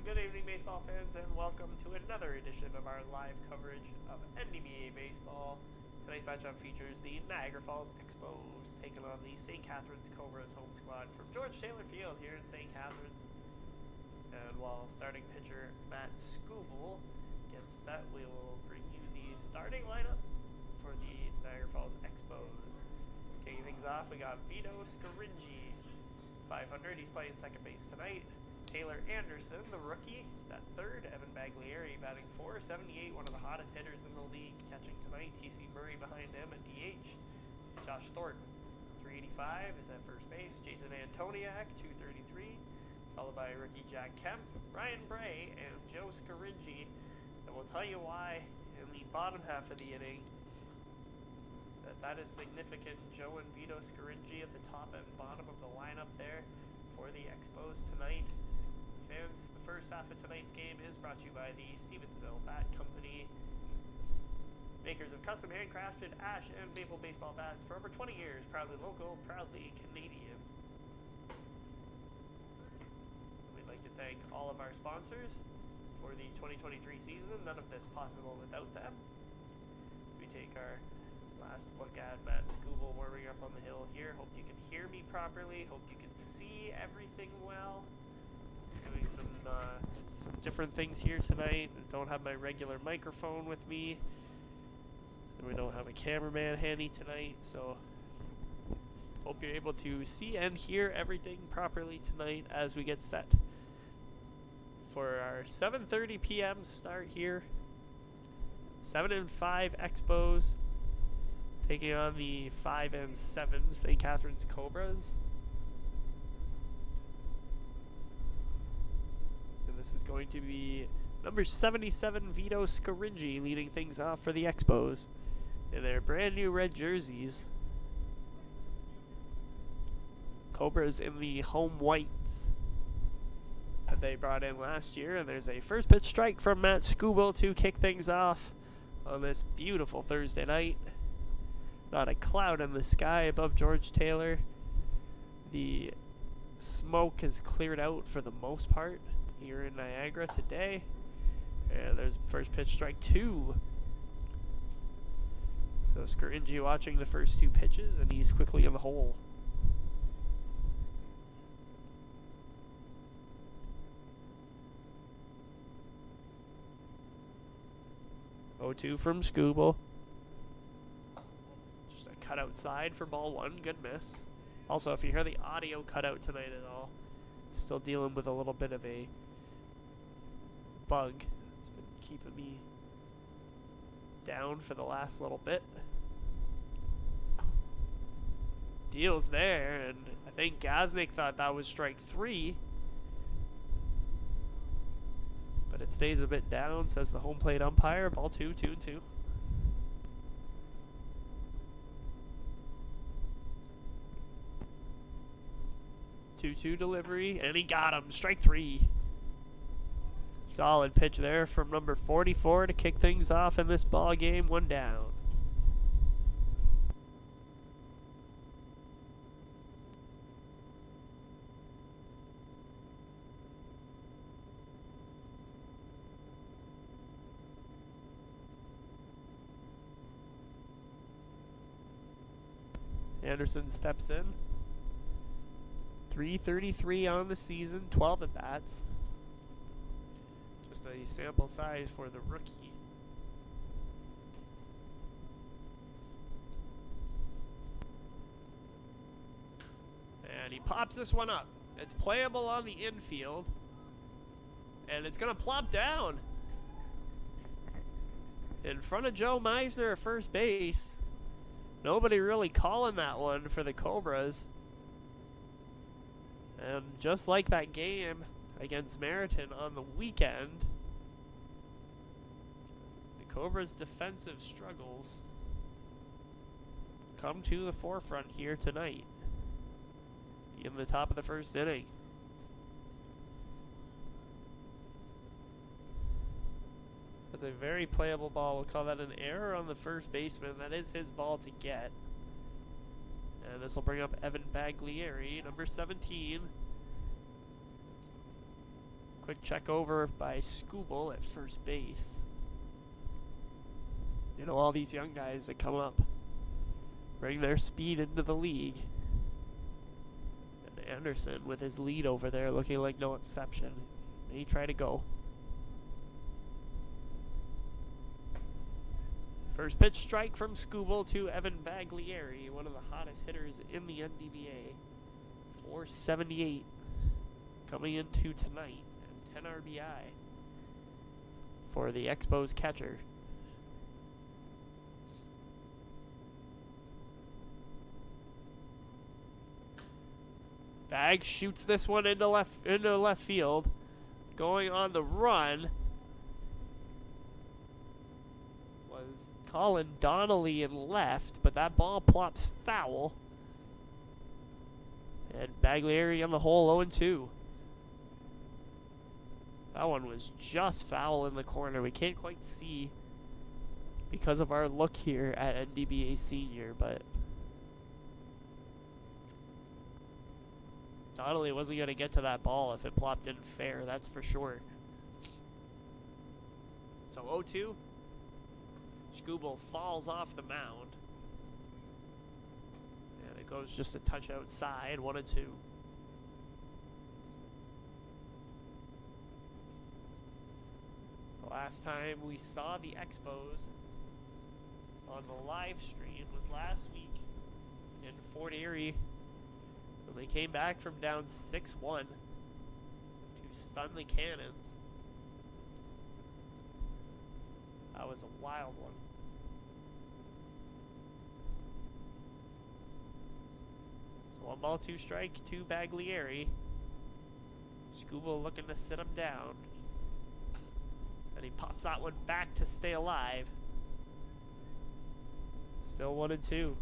good evening, baseball fans, and welcome to another edition of our live coverage of NDBA baseball. Tonight's matchup features the Niagara Falls Expos taking on the St. Catharines Cobras home squad from George Taylor Field here in St. Catharines. And while starting pitcher Matt Scooble gets set, we will bring you the starting lineup for the Niagara Falls Expos. Kicking things off, we got Vito Scaringi, 500. He's playing second base tonight. Taylor Anderson, the rookie, is at third. Evan Baglieri batting 478, one of the hottest hitters in the league, catching tonight. TC Murray behind him at DH. Josh Thornton, 385, is at first base. Jason Antoniak, 233, followed by rookie Jack Kemp, Ryan Bray, and Joe Scaringi. And we'll tell you why in the bottom half of the inning that is significant. Joe and Vito Scaringi at the top and bottom of the lineup there for the Expos tonight. Fans, the first half of tonight's game is brought to you by the Stevensville Bat Company, makers of custom handcrafted ash and maple baseball bats for over 20 years. Proudly local, proudly Canadian. We'd like to thank all of our sponsors for the 2023 season. None of this possible without them. So we take our last look at Matt Scooble warming up on the hill here. Hope you can hear me properly. Hope you can see everything well. Doing some different things here tonight. I don't have my regular microphone with me, and we don't have a cameraman handy tonight, so hope you're able to see and hear everything properly tonight as we get set for our 7:30 p.m. start here. 7-5 Expos taking on the 5-7 St. Catharines Cobras. This is going to be number 77, Vito Scaringi, leading things off for the Expos in their brand new red jerseys. Cobras in the home whites that they brought in last year. And there's a first pitch strike from Matt Scooble to kick things off on this beautiful Thursday night. Not a cloud in the sky above George Taylor. The smoke has cleared out for the most part here in Niagara today. And there's first pitch strike 2. So Scaringi watching the first 2 pitches, and he's quickly in the hole. Oh, 2 from Scooble. Just a cut outside for ball 1. Good miss. Also, if you hear the audio cut out tonight at all, still dealing with a little bit of a bug. It's been keeping me down for the last little bit. Deals there, and I think Gaznik thought that was strike 3. But it stays a bit down, says the home plate umpire. Ball 2, 2-2. Two delivery, and he got him. Strike 3. Solid pitch there from number 44 to kick things off in this ball game. 1 down. Anderson steps in. 333 on the season, 12 at bats. Just a sample size for the rookie. And he pops this one up. It's playable on the infield. And it's going to plop down in front of Joe Meisner at first base. Nobody really calling that one for the Cobras. And just like that game against Meriton on the weekend, the Cobras' defensive struggles come to the forefront here tonight in the top of the first inning. That's a very playable ball. We'll call that an error on the first baseman. That is his ball to get. And this will bring up Evan Baglieri, number 17. Quick check over by Scooble at first base. You know, all these young guys that come up bring their speed into the league. And Anderson with his lead over there looking like no exception. May try to go. First pitch strike from Scooble to Evan Baglieri, one of the hottest hitters in the NDBA. 478 coming into tonight and 10 RBI for the Expos catcher. Bag shoots this one into left field. Going on the run was Colin Donnelly in left, but that ball plops foul. And Baglieri on the hole 0-2. That one was just foul in the corner. We can't quite see because of our look here at NDBA Senior, but Donnelly wasn't going to get to that ball if it plopped in fair, that's for sure. So 0-2. Scooble falls off the mound. And it goes just a touch outside, 1-2. The last time we saw the Expos on the live stream was last week in Fort Erie. They came back from down 6-1 to stun the Cannons. That was a wild one. So 1 ball, 2 strike to Baglieri. Scooble looking to sit him down. And he pops that one back to stay alive. Still 1-2.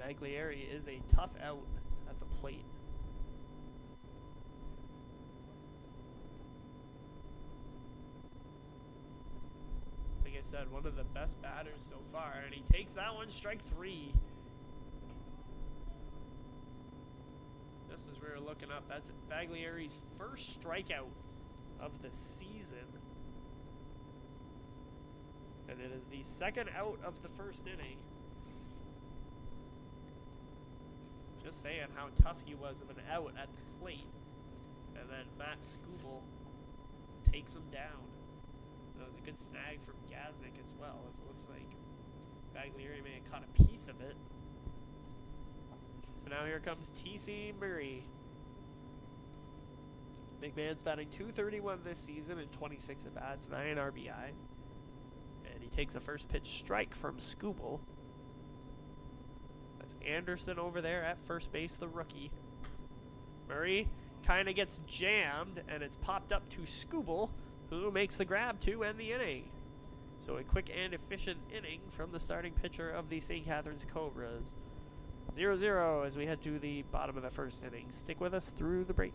Baglieri is a tough out at the plate. Like I said, one of the best batters so far, and he takes that one, strike 3. Just as we were looking up, that's Baglieri's first strikeout of the season. And it is the second out of the first inning. Just saying how tough he was of an out at the plate. And then Matt Scooble takes him down. That was a good snag from Gaznick as well, as it looks like Baglieri may have caught a piece of it. So now here comes T.C. Murray. Big man's batting .231 this season in 26 at-bats, 9 RBI. And he takes a first pitch strike from Scooble. That's Anderson over there at first base, the rookie. Murray kind of gets jammed, and it's popped up to Scooble, who makes the grab to end the inning. So a quick and efficient inning from the starting pitcher of the St. Catharines Cobras. 0-0 as we head to the bottom of the first inning. Stick with us through the break.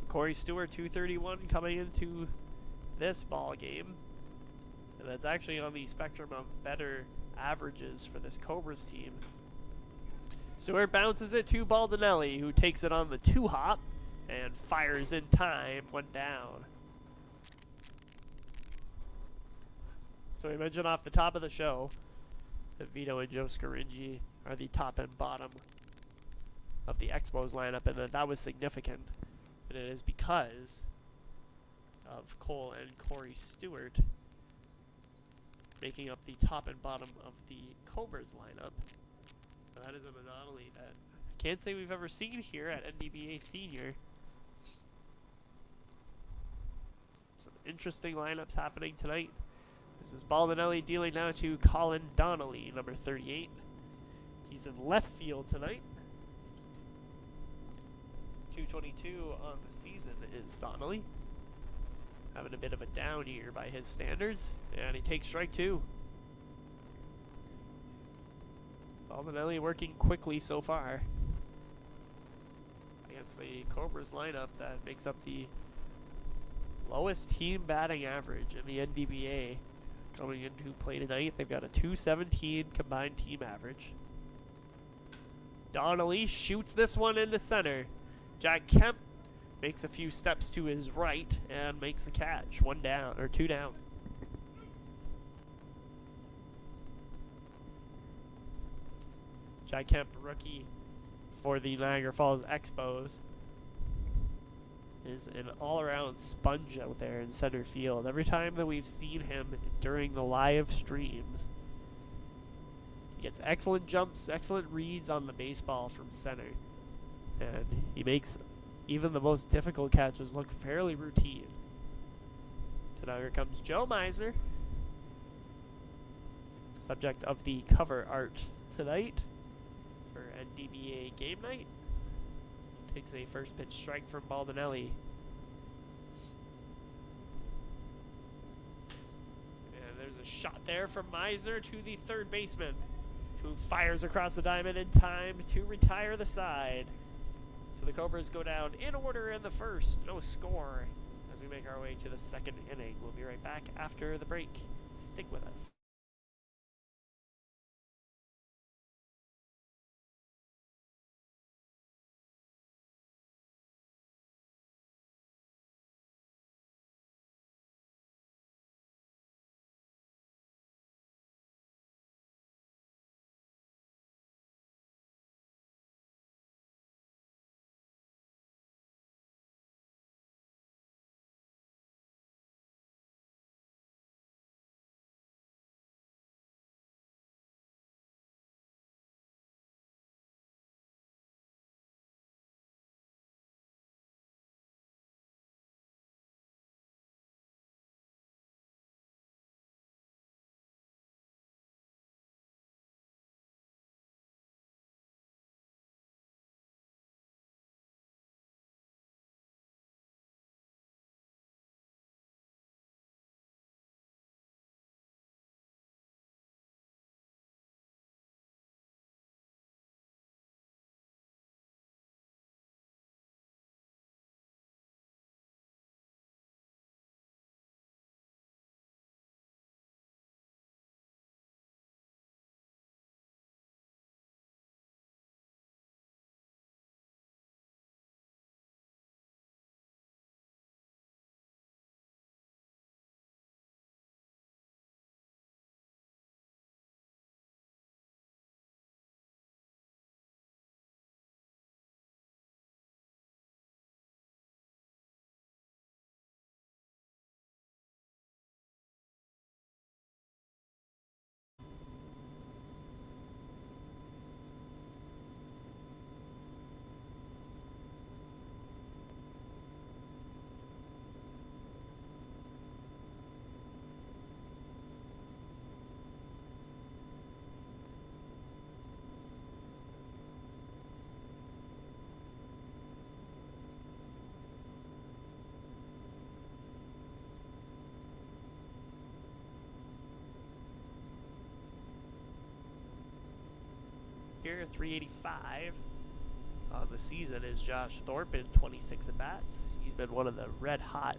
Corey Stewart, 231 coming into this ball game. And that's actually on the spectrum of better averages for this Cobras team. Stewart bounces it to Baldinelli, who takes it on the 2-hop and fires in time, 1 down. So we mentioned off the top of the show that Vito and Joe Scaringi are the top and bottom of the Expos lineup, and that was significant. And it is because of Cole and Corey Stewart making up the top and bottom of the Cobras lineup. And that is an anomaly that I can't say we've ever seen here at NDBA Senior. Some interesting lineups happening tonight. This is Baldinelli dealing now to Colin Donnelly, number 38. He's in left field tonight. 222 on the season is Donnelly. Having a bit of a down year by his standards, and he takes strike 2. Baldinelli working quickly so far against the Cobras lineup that makes up the lowest team batting average in the NDBA. Coming into play tonight, they've got a 217 combined team average. Donnelly shoots this one into center. Jack Kemp makes a few steps to his right and makes the catch. 1 down, or 2 down. Jack Kemp, rookie for the Niagara Falls Expos, is an all-around sponge out there in center field. Every time that we've seen him during the live streams, he gets excellent jumps, excellent reads on the baseball from center. And he makes even the most difficult catches look fairly routine. So now here comes Joe Miser, subject of the cover art tonight for NDBA Game Night. Takes a first pitch strike from Baldinelli. And there's a shot there from Miser to the third baseman, who fires across the diamond in time to retire the side. So the Cobras go down in order in the first. No score as we make our way to the second inning. We'll be right back after the break. Stick with us. Here, 385. on the season is Josh Thorpe in 26 at-bats. He's been one of the red-hot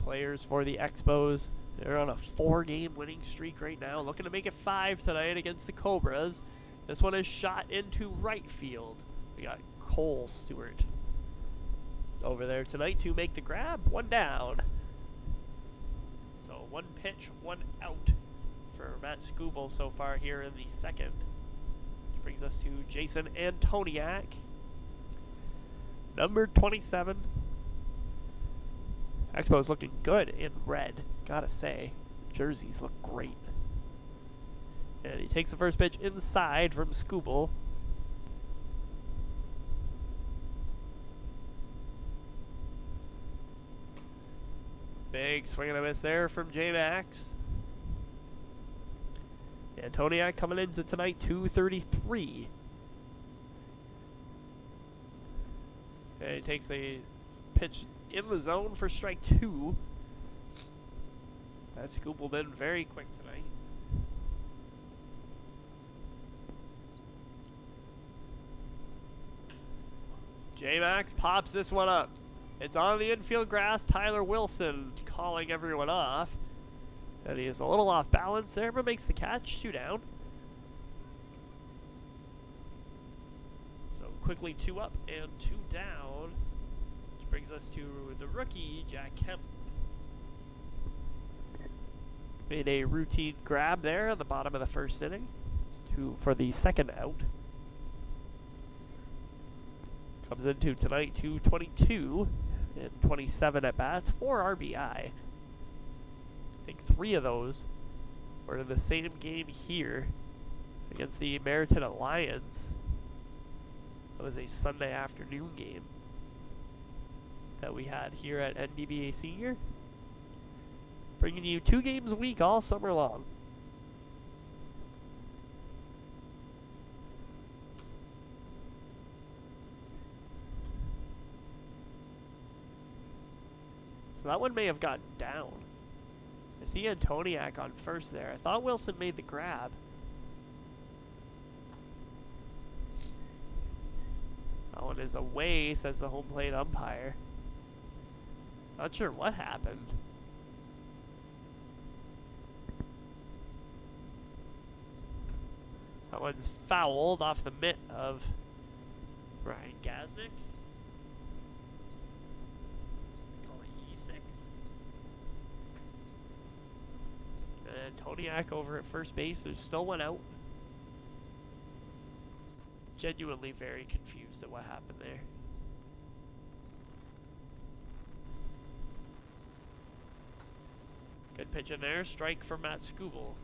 players for the Expos. They're on a 4-game winning streak right now, looking to make it 5 tonight against the Cobras. This one is shot into right field. We got Cole Stewart over there tonight to make the grab. 1 down. So 1 pitch, 1 out for Matt Skubal so far here in the second. Which brings us to Jason Antoniak, number 27. Expos looking good in red, gotta say. Jerseys look great. And he takes the first pitch inside from Skubal. Big swing and a miss there from J-Max. Antoniak coming into tonight, 233. And he takes a pitch in the zone for strike 2. That Skubal been very quick tonight. J-Max pops this one up. It's on the infield grass. Tyler Wilson calling everyone off. And he is a little off balance there, but makes the catch. 2 down. So quickly 2 up and 2 down. Which brings us to the rookie, Jack Kemp. Made a routine grab there at the bottom of the first inning for the second out. Comes into tonight 222 and 27 at-bats, 4 RBI. I think 3 of those were in the same game here against the Meriton Alliance. That was a Sunday afternoon game that we had here at NDBA Senior. Bringing you 2 games a week all summer long. So that one may have gotten down. I see Antoniak on first there. I thought Wilson made the grab. That one is away, says the home plate umpire. Not sure what happened. That one's fouled off the mitt of Ryan Gaznick. Antoniak over at first base. There's still 1 out. Genuinely very confused at what happened there. Good pitch in there. Strike for Matt Skubal.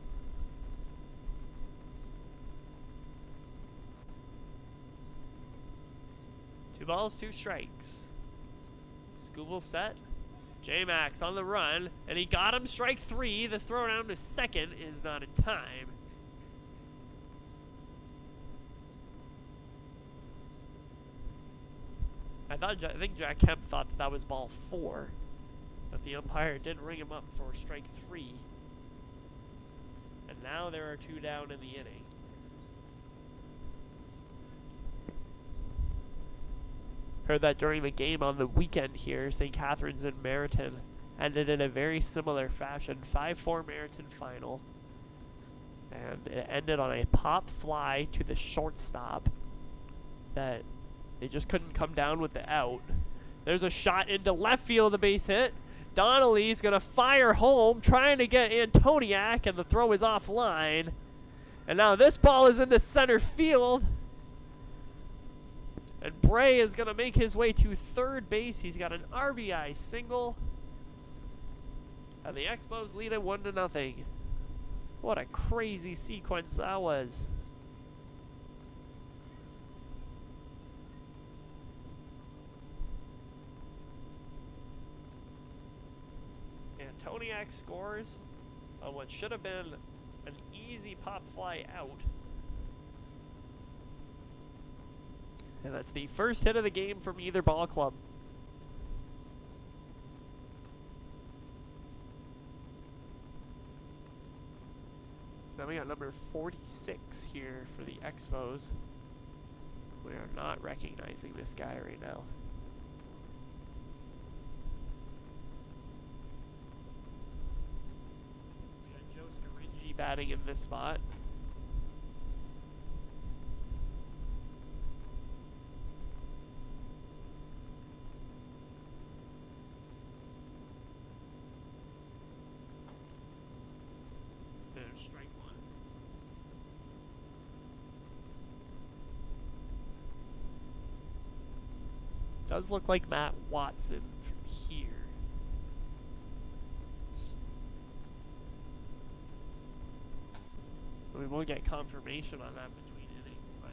Two balls, 2 strikes. Skubal set. J-Max on the run, and he got him. Strike 3. This throw down to second is not in time. I think Jack Kemp thought that was ball 4, but the umpire did ring him up for strike 3. And now there are 2 down in the inning. Heard that during the game on the weekend here, St. Catharines and Meriton ended in a very similar fashion. 5-4 Meriton final. And it ended on a pop fly to the shortstop that they just couldn't come down with the out. There's a shot into left field, the base hit. Donnelly's going to fire home, trying to get Antoniak, and the throw is offline. And now this ball is into center field. And Bray is going to make his way to third base. He's got an RBI single. And the Expos lead it 1-0. What a crazy sequence that was. Antoniak scores on what should have been an easy pop fly out. And that's the first hit of the game from either ball club. So now we got number 46 here for the Expos. We are not recognizing this guy right now. We got Joe Scaringi batting in this spot. Strike one. Does look like Matt Watson from here. We won't get confirmation on that between innings, but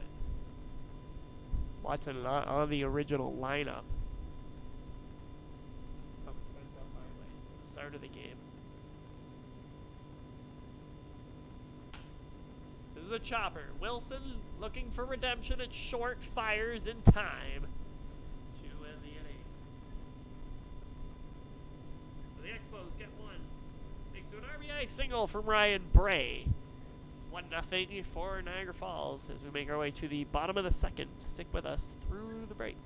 Watson not on the original lineup. Comes sent up our way at the start of the game. This is a chopper. Wilson looking for redemption at short, fires in time to end the inning. So the Expos get one. Thanks to an RBI single from Ryan Bray. It's 1-0 for Niagara Falls as we make our way to the bottom of the second. Stick with us through the break.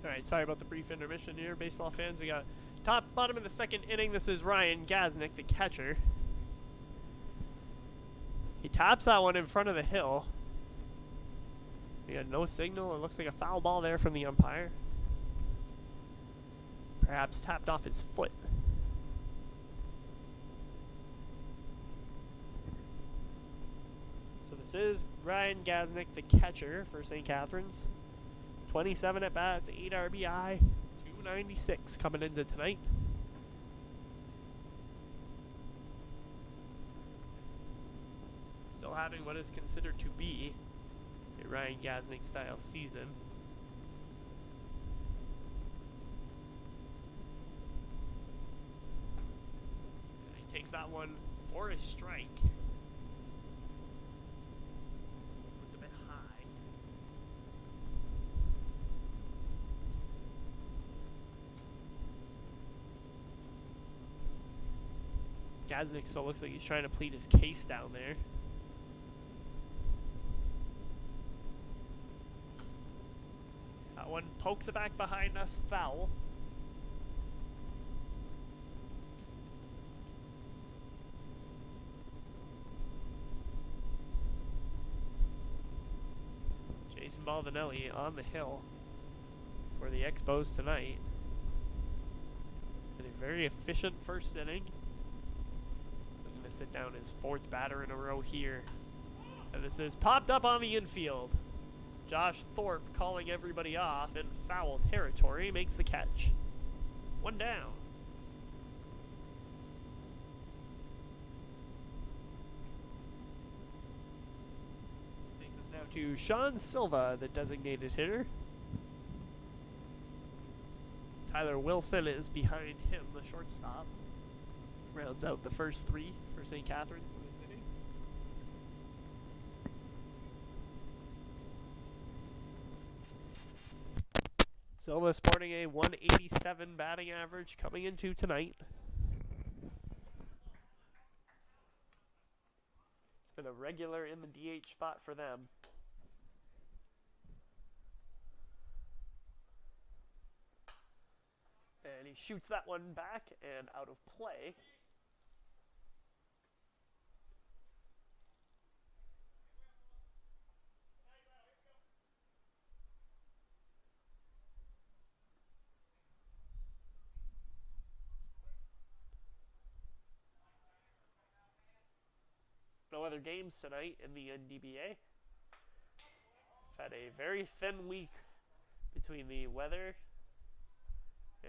Alright, sorry about the brief intermission here, baseball fans. We got bottom of the second inning. This is Ryan Gaznick, the catcher. He taps that one in front of the hill. He had no signal. It looks like a foul ball there from the umpire. Perhaps tapped off his foot. So this is Ryan Gaznick, the catcher for St. Catharines. 27 at bats, 8 RBI, 296 coming into tonight. Still having what is considered to be a Ryan Gaznick style season. And he takes that one for a strike. Gaznick still looks like he's trying to plead his case down there. That one pokes it back behind us, foul. Mason Baldinelli on the hill for the Expos tonight. In a very efficient first inning. I'm going to sit down his fourth batter in a row here. And this is popped up on the infield. Josh Thorpe calling everybody off in foul territory makes the catch. One down. This takes us now to Sean Silva, the designated hitter. Tyler Wilson is behind him, the shortstop. Rounds out the first three for St. Catharines in this inning. Silva sporting a 187 batting average coming into tonight. It's been a regular in the DH spot for them. And he shoots that one back and out of play. No other games tonight in the NDBA. Had a very thin week between the weather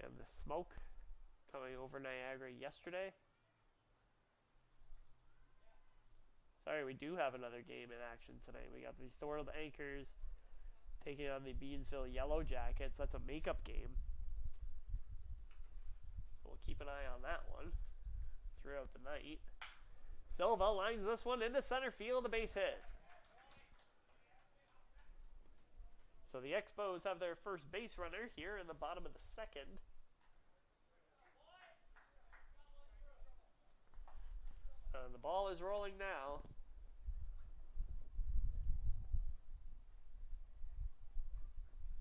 and the smoke coming over Niagara yesterday. Sorry, we do have another game in action tonight. We got the Thorold Anchors taking on the Beansville Yellow Jackets. That's a makeup game. So we'll keep an eye on that one throughout the night. Silva lines this one into center field, a base hit. So the Expos have their first base runner here in the bottom of the second. And the ball is rolling now.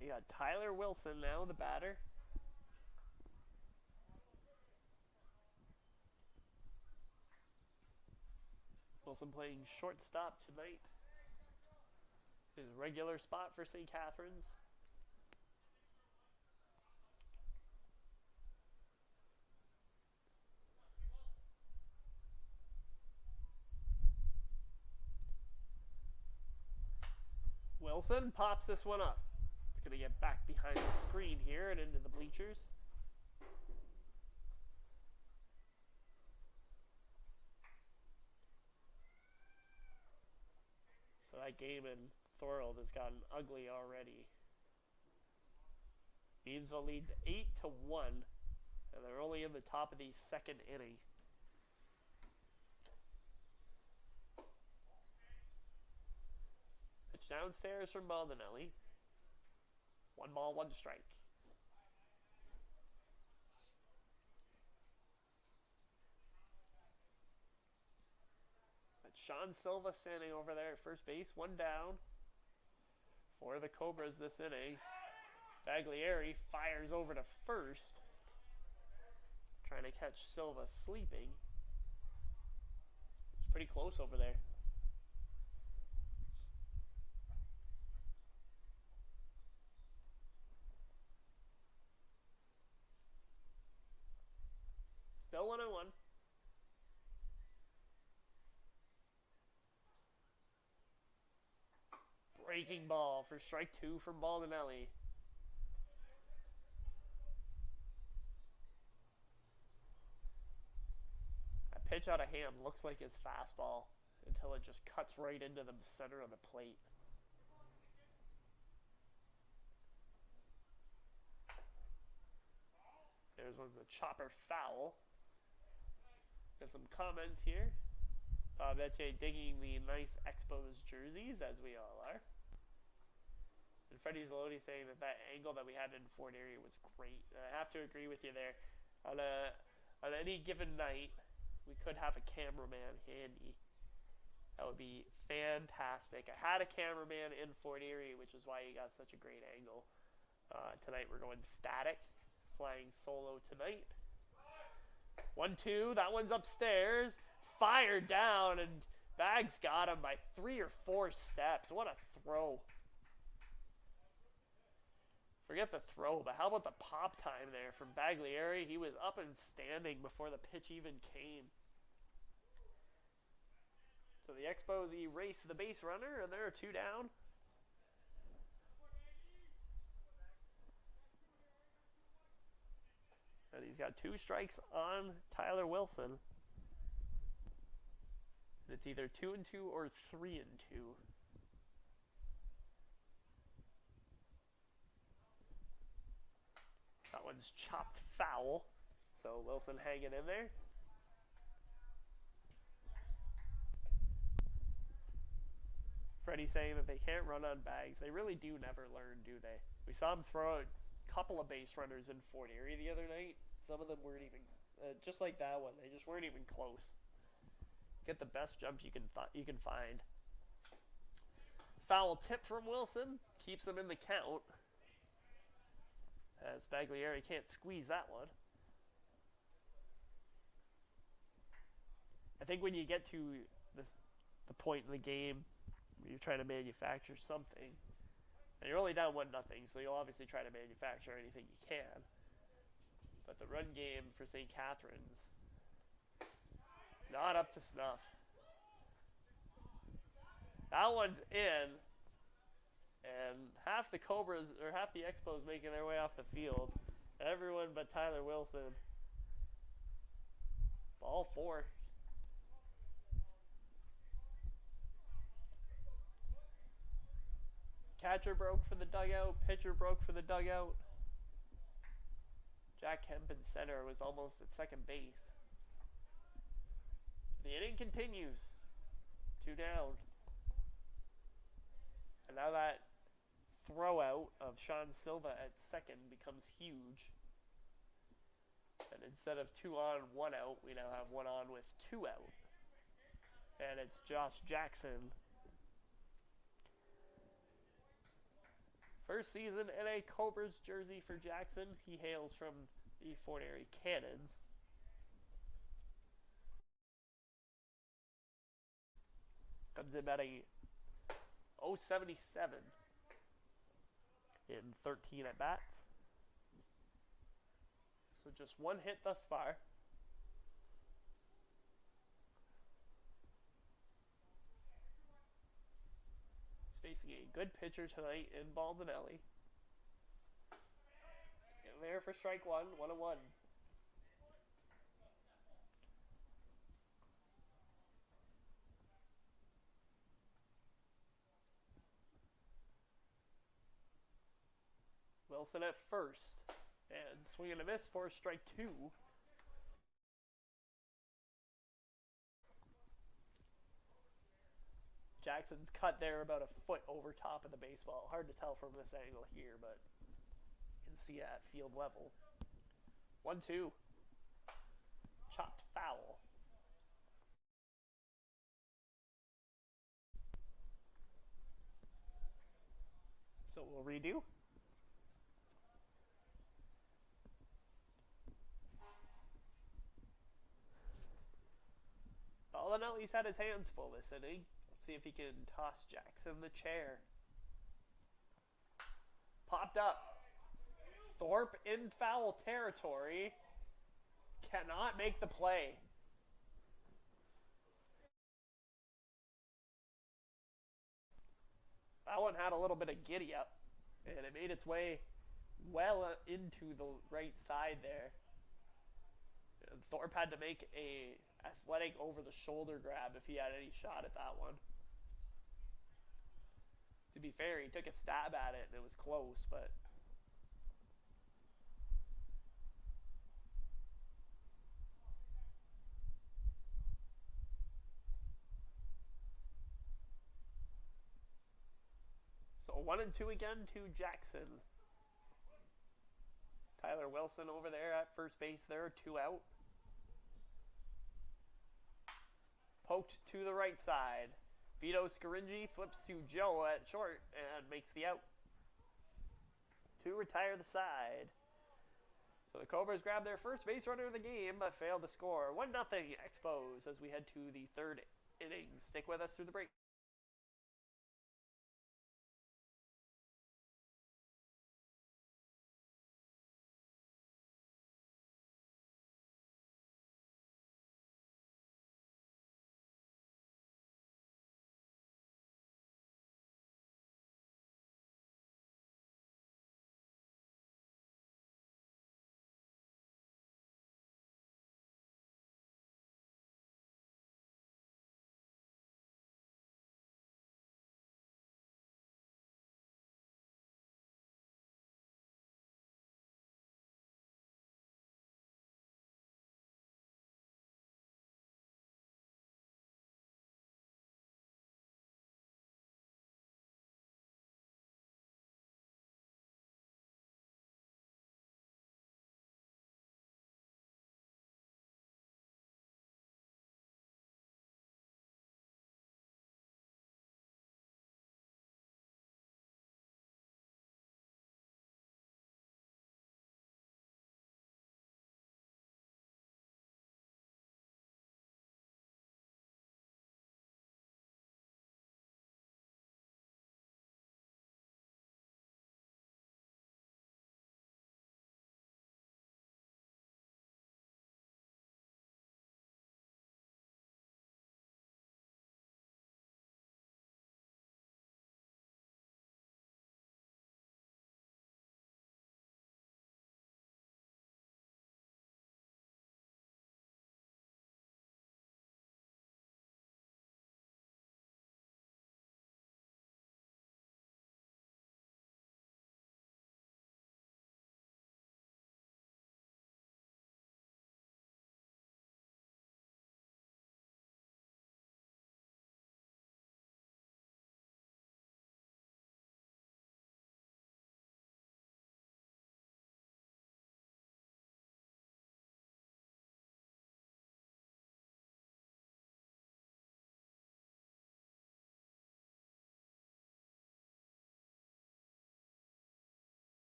You got Tyler Wilson now, the batter. Wilson playing shortstop tonight. His regular spot for St. Catharines. Wilson pops this one up. It's going to get back behind the screen here and into the bleachers. So that game in Thorold has gotten ugly already. Beansville leads 8-1, and they're only in the top of the second inning. Pitch downstairs from Baldinelli. 1 ball, 1 strike. That's Sean Silva standing over there at first base. 1 down for the Cobras this inning. Baglieri fires over to first, trying to catch Silva sleeping. It's pretty close over there. Still 1-1. Breaking ball for strike 2 from Baldinelli. That pitch out of hand looks like his fastball until it just cuts right into the center of the plate. There's one's a chopper foul. Got some comments here. Betche digging the nice Expos jerseys, as we all are. And Freddie Zaloti saying that angle that we had in Fort Erie was great. I have to agree with you there. On any given night, we could have a cameraman handy. That would be fantastic. I had a cameraman in Fort Erie, which is why you got such a great angle. Tonight we're going static, flying solo tonight. 1-2, that one's upstairs. Fired down, and Bags got him by 3 or 4 steps. What a throw. Forget the throw, but how about the pop time there from Baglieri? He was up and standing before the pitch even came. So the Expos erase the base runner, and there are 2 down. And he's got 2 strikes on Tyler Wilson. And it's either 2-2 or 3-2. That one's chopped foul. So Wilson hanging in there. Freddie saying that they can't run on bags. They really do never learn, do they? We saw him throw a couple of base runners in Fort Erie the other night. Some of them weren't even, just like that one, they just weren't even close. Get the best jump you can find. Foul tip from Wilson. Keeps him in the count. As Baglieri can't squeeze that one. I think when you get to the point in the game where you're trying to manufacture something, and you're only down 1-0, so you'll obviously try to manufacture anything you can. But the run game for St. Catharines, not up to snuff. That one's in, and half the Cobras, or half the Expos making their way off the field. Everyone but Tyler Wilson. Ball 4. Catcher broke for the dugout. Pitcher broke for the dugout. Jack Kemp in center was almost at second base. The inning continues. 2 down. And now that throw out of Sean Silva at second becomes huge. And instead of 2 on, 1 out, we now have 1 on with 2 out. And it's Josh Jackson. First season in a Cobras jersey for Jackson. He hails from the Fort Erie Cannons. Comes in batting .077 in 13 at bats. So just 1 hit thus far. He's facing a good pitcher tonight in Baldinelli. And there for strike 1, 1-1. Wilson at first. And swing and a miss for strike 2. Jackson's cut there about a foot over top of the baseball. Hard to tell from this angle here, but you can see at field level. 1-2. Chopped foul. So we'll redo. Baldinelli's had his hands full this inning. Let's see if he can toss Jackson the chair. Popped up. Thorpe in foul territory. Cannot make the play. That one had a little bit of giddy up, and it made its way well into the right side there. And Thorpe had to make a athletic over-the-shoulder grab if he had any shot at that one. To be fair, he took a stab at it, and it was close, but... So 1-2 again to Jackson. Tyler Wilson over there at first base there, 2 out. Poked to the right side. Vito Scaringi flips to Joe at short and makes the out. To retire the side. So the Cobras grab their first base runner of the game, but fail to score. 1-0 Expos as we head to the 3rd inning. Stick with us through the break.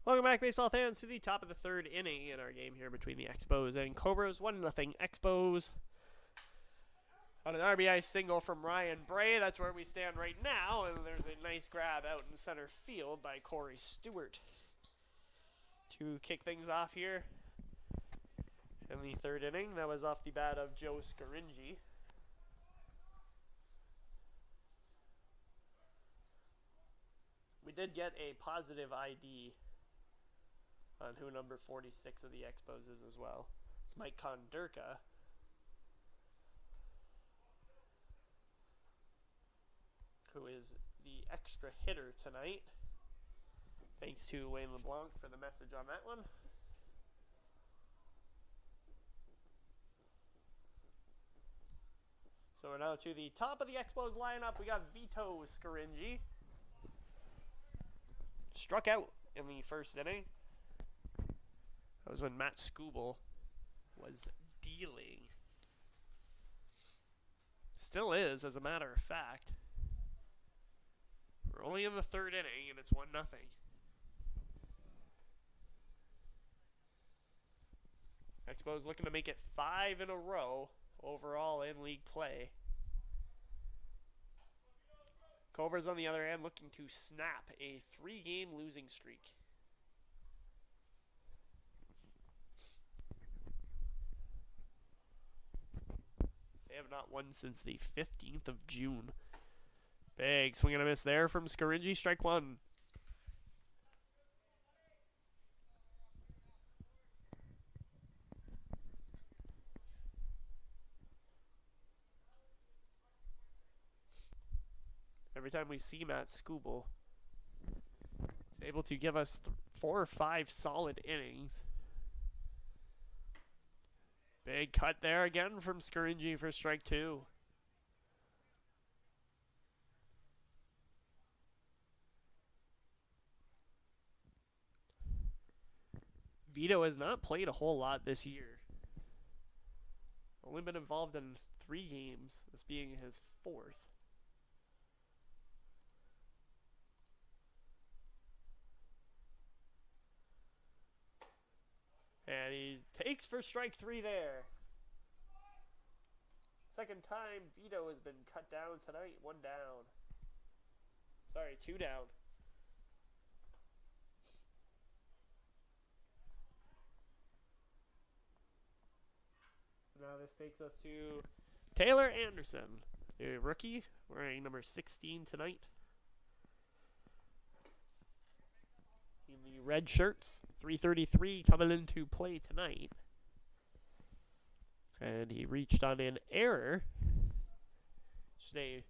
Welcome back, baseball fans, to the top of the third inning in our game here between the Expos and Cobras. 1-0 Expos. On an RBI single from Ryan Bray, that's where we stand right now, and there's a nice grab out in center field by Corey Stewart to kick things off here in the third inning. That was off the bat of Joe Scaringi. We did get a positive ID on who number 46 of the Expos is as well. It's Mike Konderka. Who is the extra hitter tonight. Thanks to Wayne LeBlanc for the message on that one. So we're now to the top of the Expos lineup. We got Vito Scaringi. Struck out in the first inning. That was when Matt Skubal was dealing. Still is, as a matter of fact. We're only in the third inning, and it's 1-0. Expos looking to make it 5 in a row overall in league play. Cobras, on the other hand, looking to snap a 3-game losing streak. They have not won since the 15th of June. Big swing and a miss there from Scaringi. Strike one. Every time we see Matt Skubal, he's able to give us 4 or 5 solid innings. Big cut there again from Scaringi for strike 2. Vito has not played a whole lot this year. He's only been involved in 3 games, this being his 4th. And he takes for strike 3 there. Second time Vito has been cut down tonight. 1 down. Sorry, 2 down. Now this takes us to Taylor Anderson, a rookie wearing number 16 tonight. In the red shirts, 333 coming into play tonight. And he reached on an error. Just a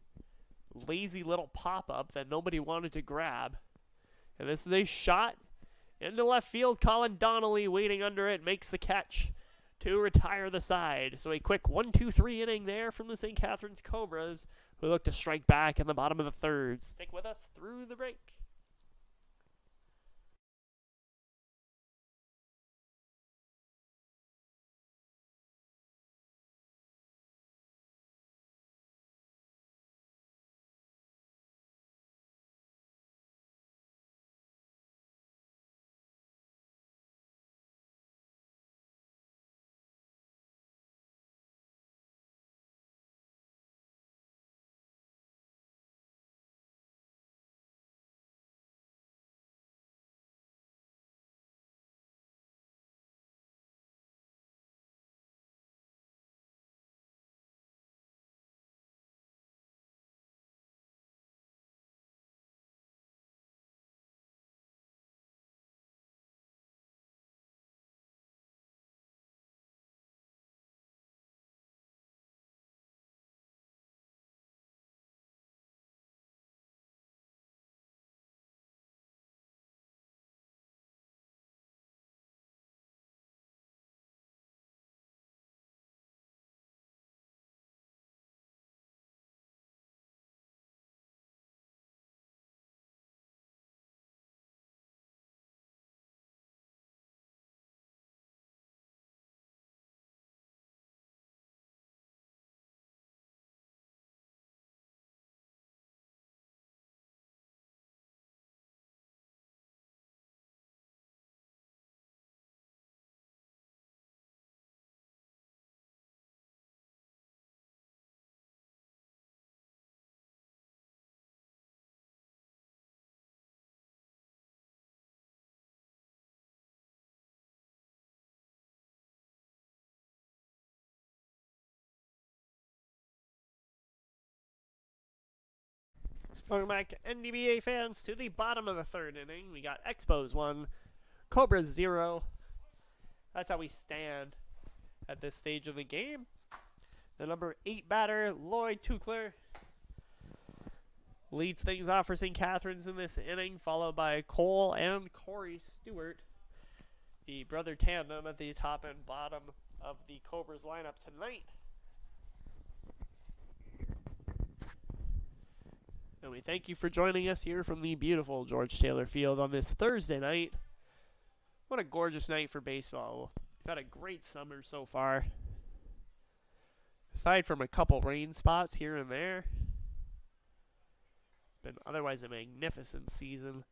lazy little pop-up that nobody wanted to grab. And this is a shot into left field. Colin Donnelly waiting under it, makes the catch to retire the side. So a quick 1-2-3 inning there from the St. Catharines Cobras, who look to strike back in the bottom of the third. Stick with us through the break. Welcome back, NDBA fans, to the bottom of the third inning. We got Expos 1, Cobras 0. That's how we stand at this stage of the game. The number 8 batter, Lloyd Tukler, leads things off for St. Catharines in this inning, followed by Cole and Corey Stewart, the brother tandem at the top and bottom of the Cobras lineup tonight. And we thank you for joining us here from the beautiful George Taylor Field on this Thursday night. What a gorgeous night for baseball. We've had a great summer so far. Aside from a couple rain spots here and there, it's been otherwise a magnificent season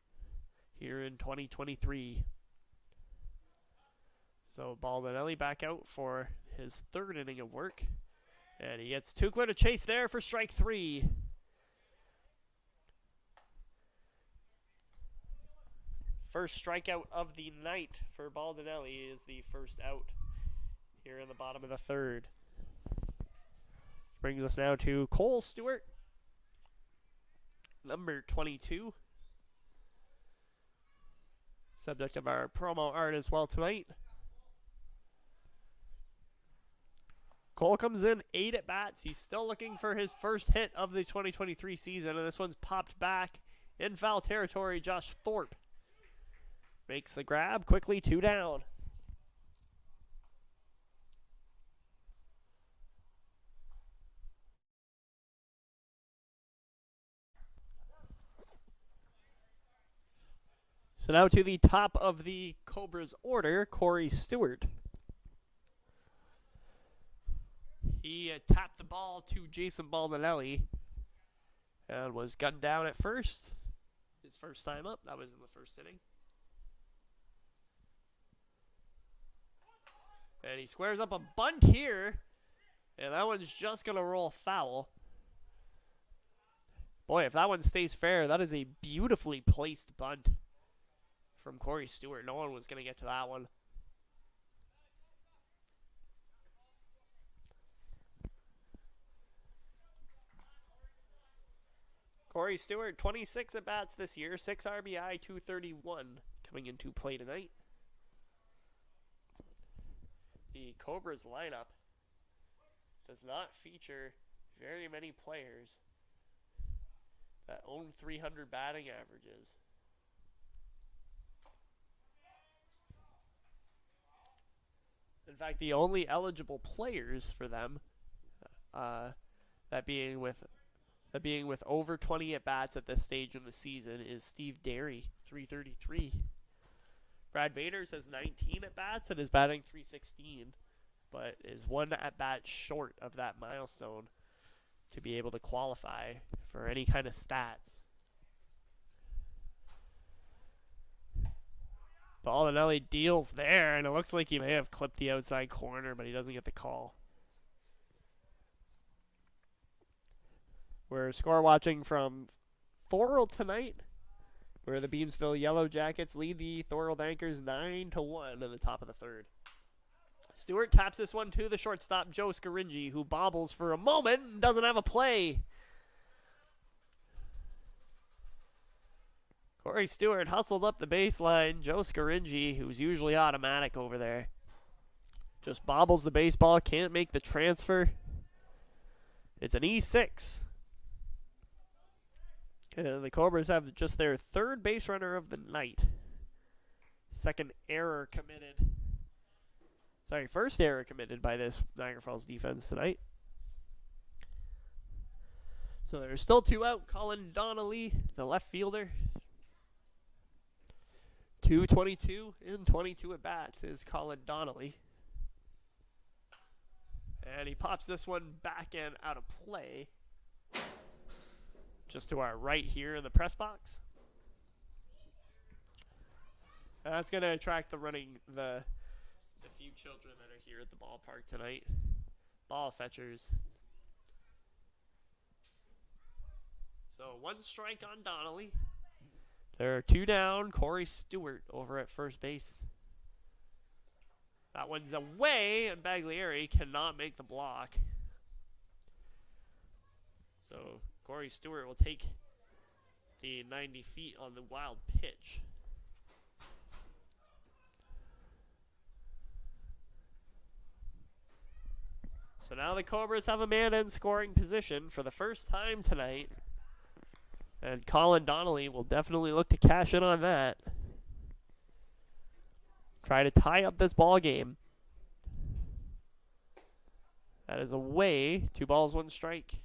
here in 2023. So Baldinelli back out for his third inning of work. And he gets Tukler to chase there for strike 3. First strikeout of the night for Baldinelli is the first out here in the bottom of the third. Brings us now to Cole Stewart, number 22. Subject of our promo art as well tonight. Cole comes in 8 at bats. He's still looking for his first hit of the 2023 season, and this one's popped back in foul territory. Josh Thorpe makes the grab, quickly 2 down. So now to the top of the Cobras order, Corey Stewart. He tapped the ball to Jason Baldinelli and was gunned down at first. His first time up, that was in the first inning. And he squares up a bunt here, and that one's just going to roll foul. Boy, if that one stays fair, that is a beautifully placed bunt from Corey Stewart. No one was going to get to that one. Corey Stewart, 26 at-bats this year, 6 RBI, 231 coming into play tonight. The Cobras lineup does not feature very many players that own 300 batting averages. In fact, the only eligible players for them, that being with over 20 at-bats at this stage in the season, is Steve Derry, 333. Brad Vaders has 19 at-bats and is batting 316, but is 1 at-bat short of that milestone to be able to qualify for any kind of stats. Baldinelli deals there, and it looks like he may have clipped the outside corner, but he doesn't get the call. We're score watching from Thorold tonight, where the Beamsville Yellow Jackets lead the Thorold Anchors 9-1 in the top of the third. Stewart taps this one to the shortstop, Joe Scaringi, who bobbles for a moment and doesn't have a play. Corey Stewart hustled up the baseline. Joe Scaringi, who's usually automatic over there, just bobbles the baseball, can't make the transfer. It's an E6. And the Cobras have just their third base runner of the night. Second error committed. Sorry, first error committed by this Niagara Falls defense tonight. So there's still 2 out. Colin Donnelly, the left fielder. 222 in 22 at bats is Colin Donnelly. And he pops this one back and out of play. Just to our right here in the press box. And that's going to attract the few children that are here at the ballpark tonight. Ball fetchers. So 1 strike on Donnelly. There are 2 down. Corey Stewart over at first base. That one's away, and Baglieri cannot make the block. So Corey Stewart will take the 90 feet on the wild pitch. So now the Cobras have a man in scoring position for the first time tonight. And Colin Donnelly will definitely look to cash in on that. Try to tie up this ball game. That is away. 2 balls, 1 strike.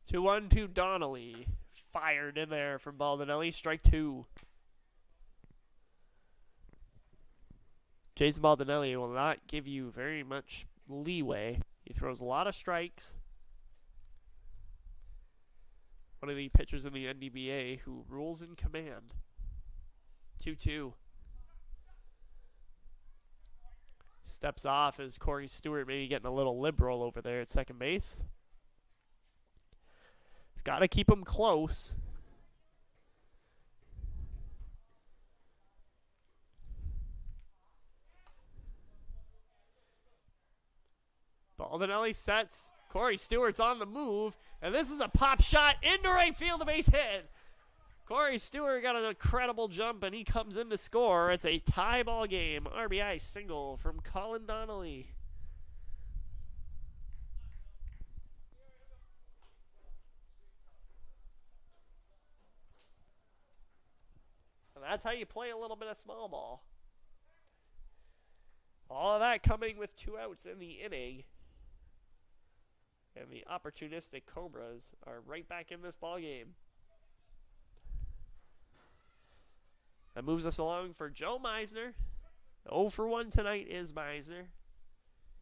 Two one to Donnelly. Fired in there from Baldinelli. Strike 2. Jason Baldinelli will not give you very much leeway. He throws a lot of strikes. One of the pitchers in the NDBA who rules in command. 2-2. Steps off as Corey Stewart maybe getting a little liberal over there at second base. He's got to keep him close. Baldinelli sets. Corey Stewart's on the move. And this is a pop shot into right field, a base hit. Corey Stewart got an incredible jump, and he comes in to score. It's a tie ball game. RBI single from Colin Donnelly. And that's how you play a little bit of small ball. All of that coming with 2 outs in the inning. And the opportunistic Cobras are right back in this ball game. That moves us along for Joe Meisner. 0 for 1 tonight is Meisner.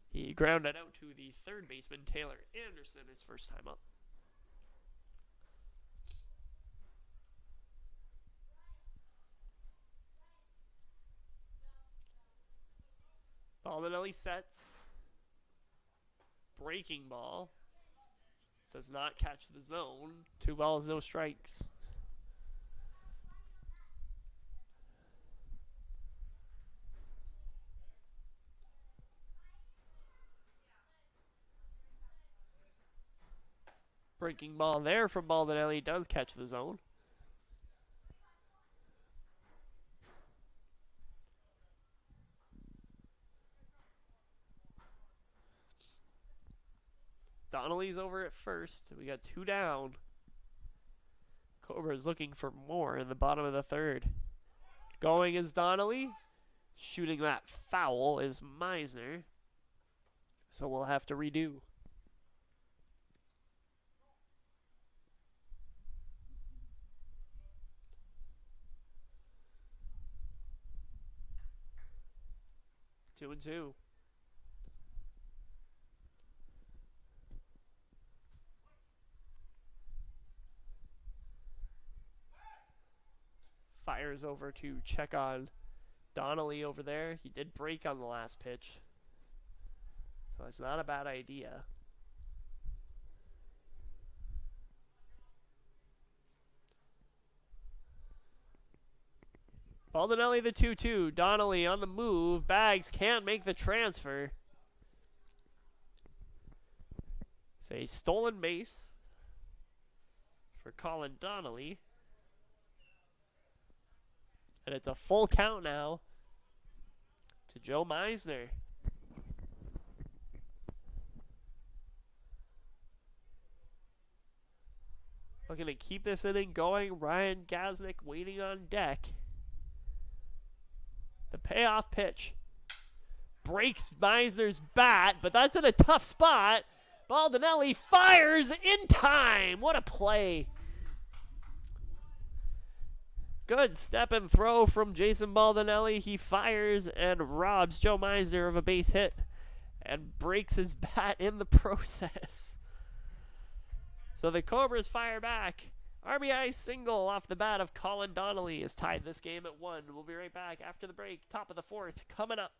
He grounded out to the third baseman, Taylor Anderson, his first time up. Baldinelli sets. Breaking ball. Does not catch the zone. 2 balls, no strikes. Breaking ball there from Baldinelli does catch the zone. Donnelly's over at first. We got 2 down. Cobra's looking for more in the bottom of the third. Going is Donnelly. Shooting that foul is Meisner. So we'll have to redo. Two and two. Fires over to check on Donnelly over there. He did break on the last pitch. So it's not a bad idea. Baldinelli the 2-2. Donnelly on the move. Bags can't make the transfer. It's a stolen base for Colin Donnelly. And it's a full count now to Joe Meisner. Looking to keep this inning going. Ryan Gaznick waiting on deck. The payoff pitch breaks Meisner's bat, but that's in a tough spot. Baldinelli fires in time. What a play. Good step and throw from Jason Baldinelli. He fires and robs Joe Meisner of a base hit and breaks his bat in the process. So the Cobras fire back. RBI single off the bat of Colin Donnelly has tied this game at 1. We'll be right back after the break. Top of the 4th coming up.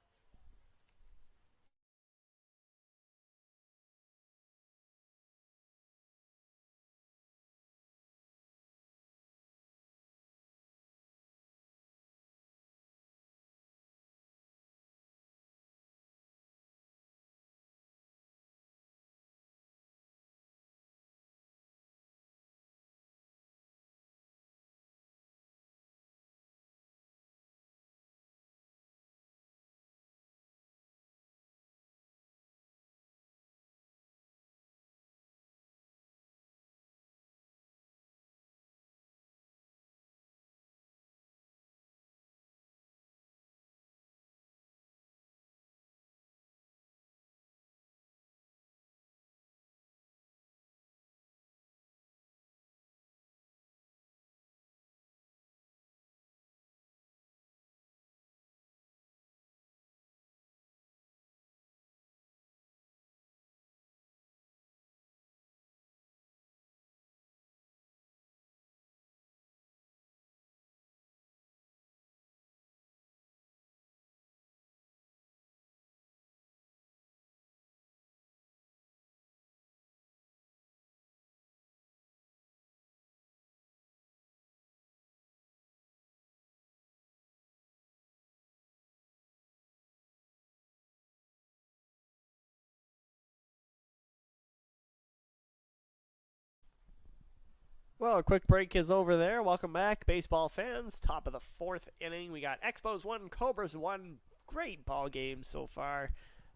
Well, a quick break is over there. Welcome back, baseball fans. Top of the 4th inning. We got Expos 1, Cobras 1. Great ball game so far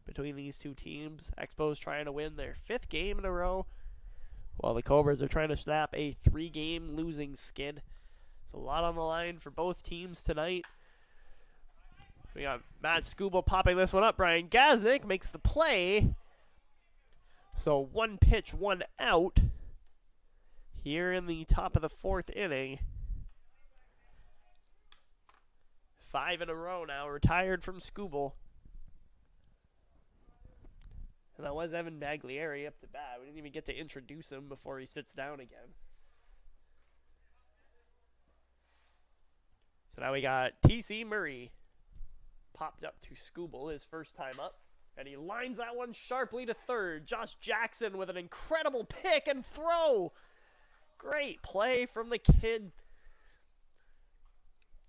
between these two teams. Expos trying to win their 5th game in a row, while the Cobras are trying to snap a 3-game losing skid. So a lot on the line for both teams tonight. We got Matt Skubal popping this one up. Brian Gaznick makes the play. So 1 pitch, 1 out here in the top of the 4th inning. 5 in a row now, retired from Skubal. And that was Evan Baglieri up to bat. We didn't even get to introduce him before he sits down again. So now we got T.C. Murray popped up to Skubal, his first time up. And he lines that one sharply to third. Josh Jackson with an incredible pick and throw. Great play from the kid.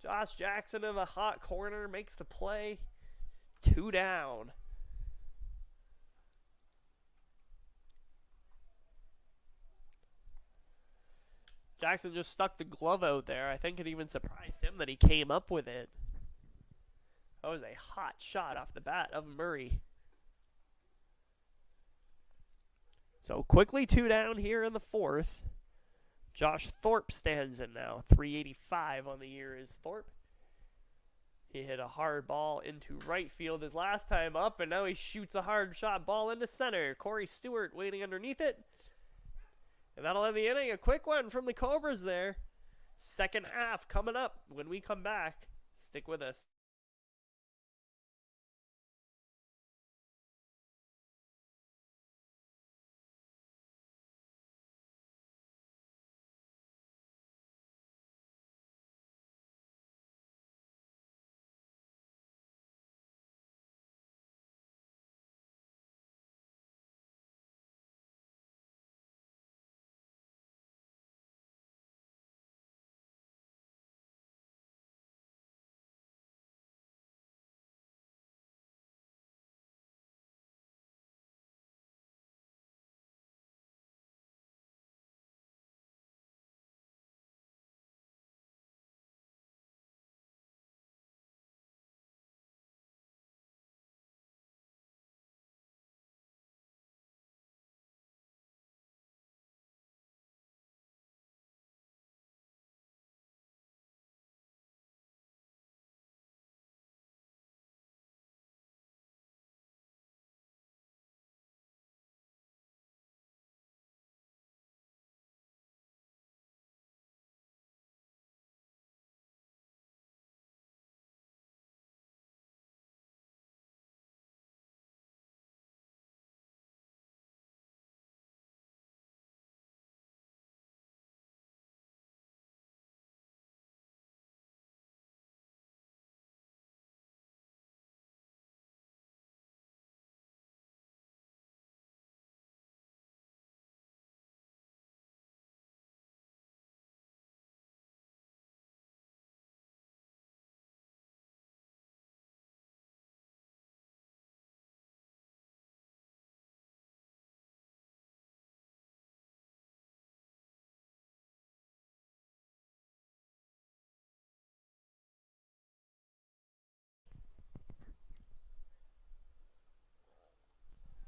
Josh Jackson in the hot corner makes the play. 2 down. Jackson just stuck the glove out there. I think it even surprised him that he came up with it. That was a hot shot off the bat of Murray. So quickly 2 down here in the 4th. Josh Thorpe stands in now. 385 on the year is Thorpe. He hit a hard ball into right field his last time up, and now he shoots a hard shot ball into center. Corey Stewart waiting underneath it. And that'll end the inning. A quick one from the Cobras there. Second half coming up when we come back. Stick with us.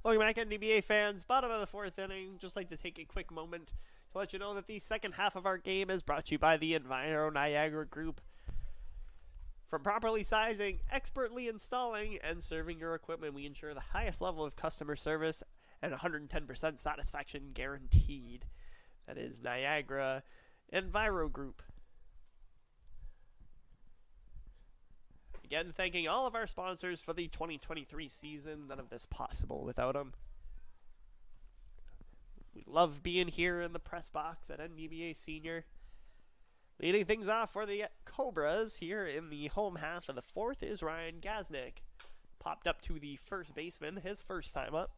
Welcome back, NDBA fans. Bottom of the 4th inning. Just like to take a quick moment to let you know that the second half of our game is brought to you by the Enviro Niagara Group. From properly sizing, expertly installing, and serving your equipment, we ensure the highest level of customer service and 110% satisfaction guaranteed. That is Niagara Enviro Group. Again, thanking all of our sponsors for the 2023 season. None of this possible without them. We love being here in the press box at NDBA Senior. Leading things off for the Cobras here in the home half of the 4th is Ryan Gaznick. Popped up to the first baseman, his first time up.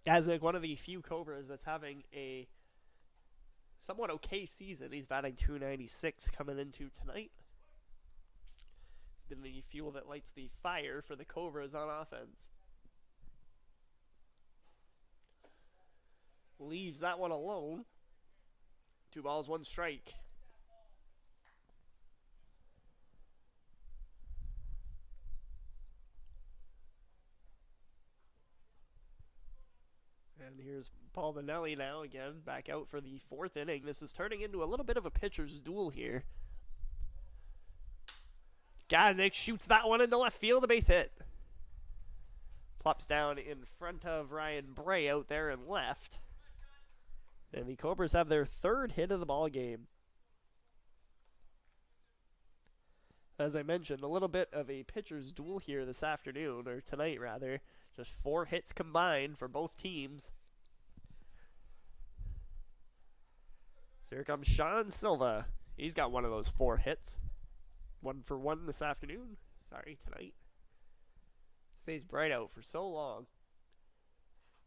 Gaznick, one of the few Cobras that's having a somewhat okay season. He's batting .296 coming into tonight. been the fuel that lights the fire for the Cobras on offense. Leaves that one alone. 2 balls, 1 strike. And here's Paul Vanelli now again, back out for the 4th inning. This is turning into a little bit of a pitcher's duel here. Gaznick shoots that one into left field, a base hit. Plops down in front of Ryan Bray out there in left. And the Cobras have their 3rd hit of the ball game. As I mentioned, a little bit of a pitcher's duel here this afternoon, or tonight rather. Just 4 hits combined for both teams. So here comes Sean Silva. He's got one of those 4 hits. 1 for 1 this afternoon. Sorry, tonight. Stays bright out for so long.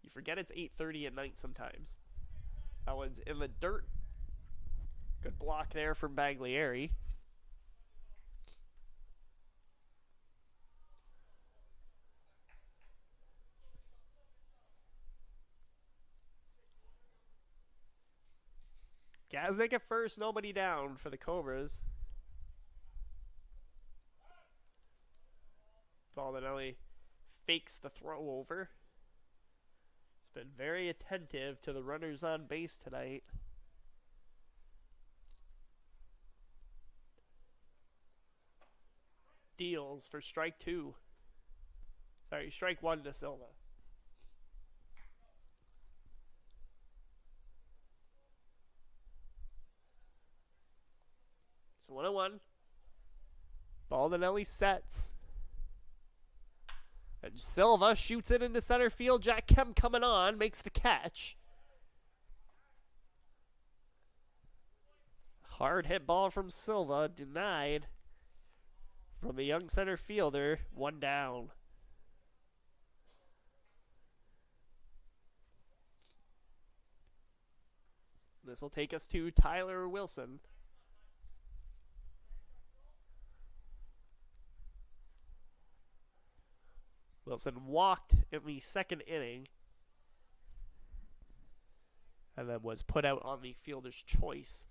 You forget it's 8:30 at night sometimes. That one's in the dirt. Good block there from Baglieri. Gaznick at first, nobody down for the Cobras. Baldinelli fakes the throw over. He's been very attentive to the runners on base tonight. Deals for strike 2. Sorry, strike 1 to Silva. So 1-1. Baldinelli sets. And Silva shoots it into center field. Jack Kemp coming on, makes the catch. Hard hit ball from Silva, denied from the young center fielder. 1 down. This will take us to Tyler Wilson. Wilson walked in the 2nd inning and then was put out on the fielder's choice.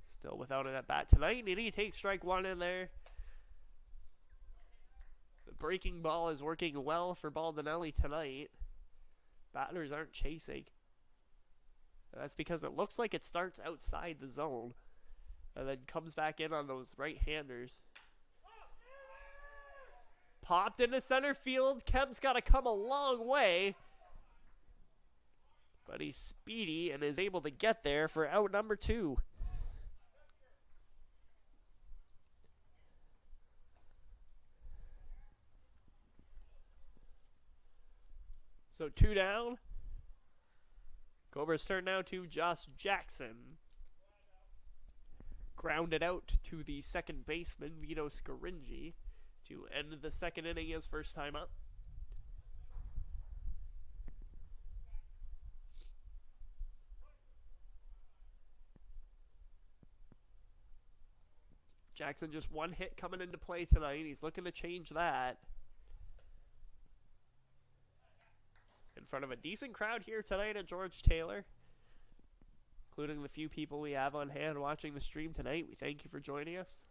Still without an at-bat tonight. And he takes strike 1 in there. The breaking ball is working well for Baldinelli tonight. Batters aren't chasing. And that's because it looks like it starts outside the zone and then comes back in on those right-handers. Popped into center field. Kemp's got to come a long way. But he's speedy and is able to get there for out number 2. So 2 down. Cobras turn now to Josh Jackson. Grounded out to the second baseman, Vito Scaringi, to end the 2nd inning his first time up. Jackson just 1 hit coming into play tonight. He's looking to change that. In front of a decent crowd here tonight at George Taylor, including the few people we have on hand watching the stream tonight. We thank you for joining us.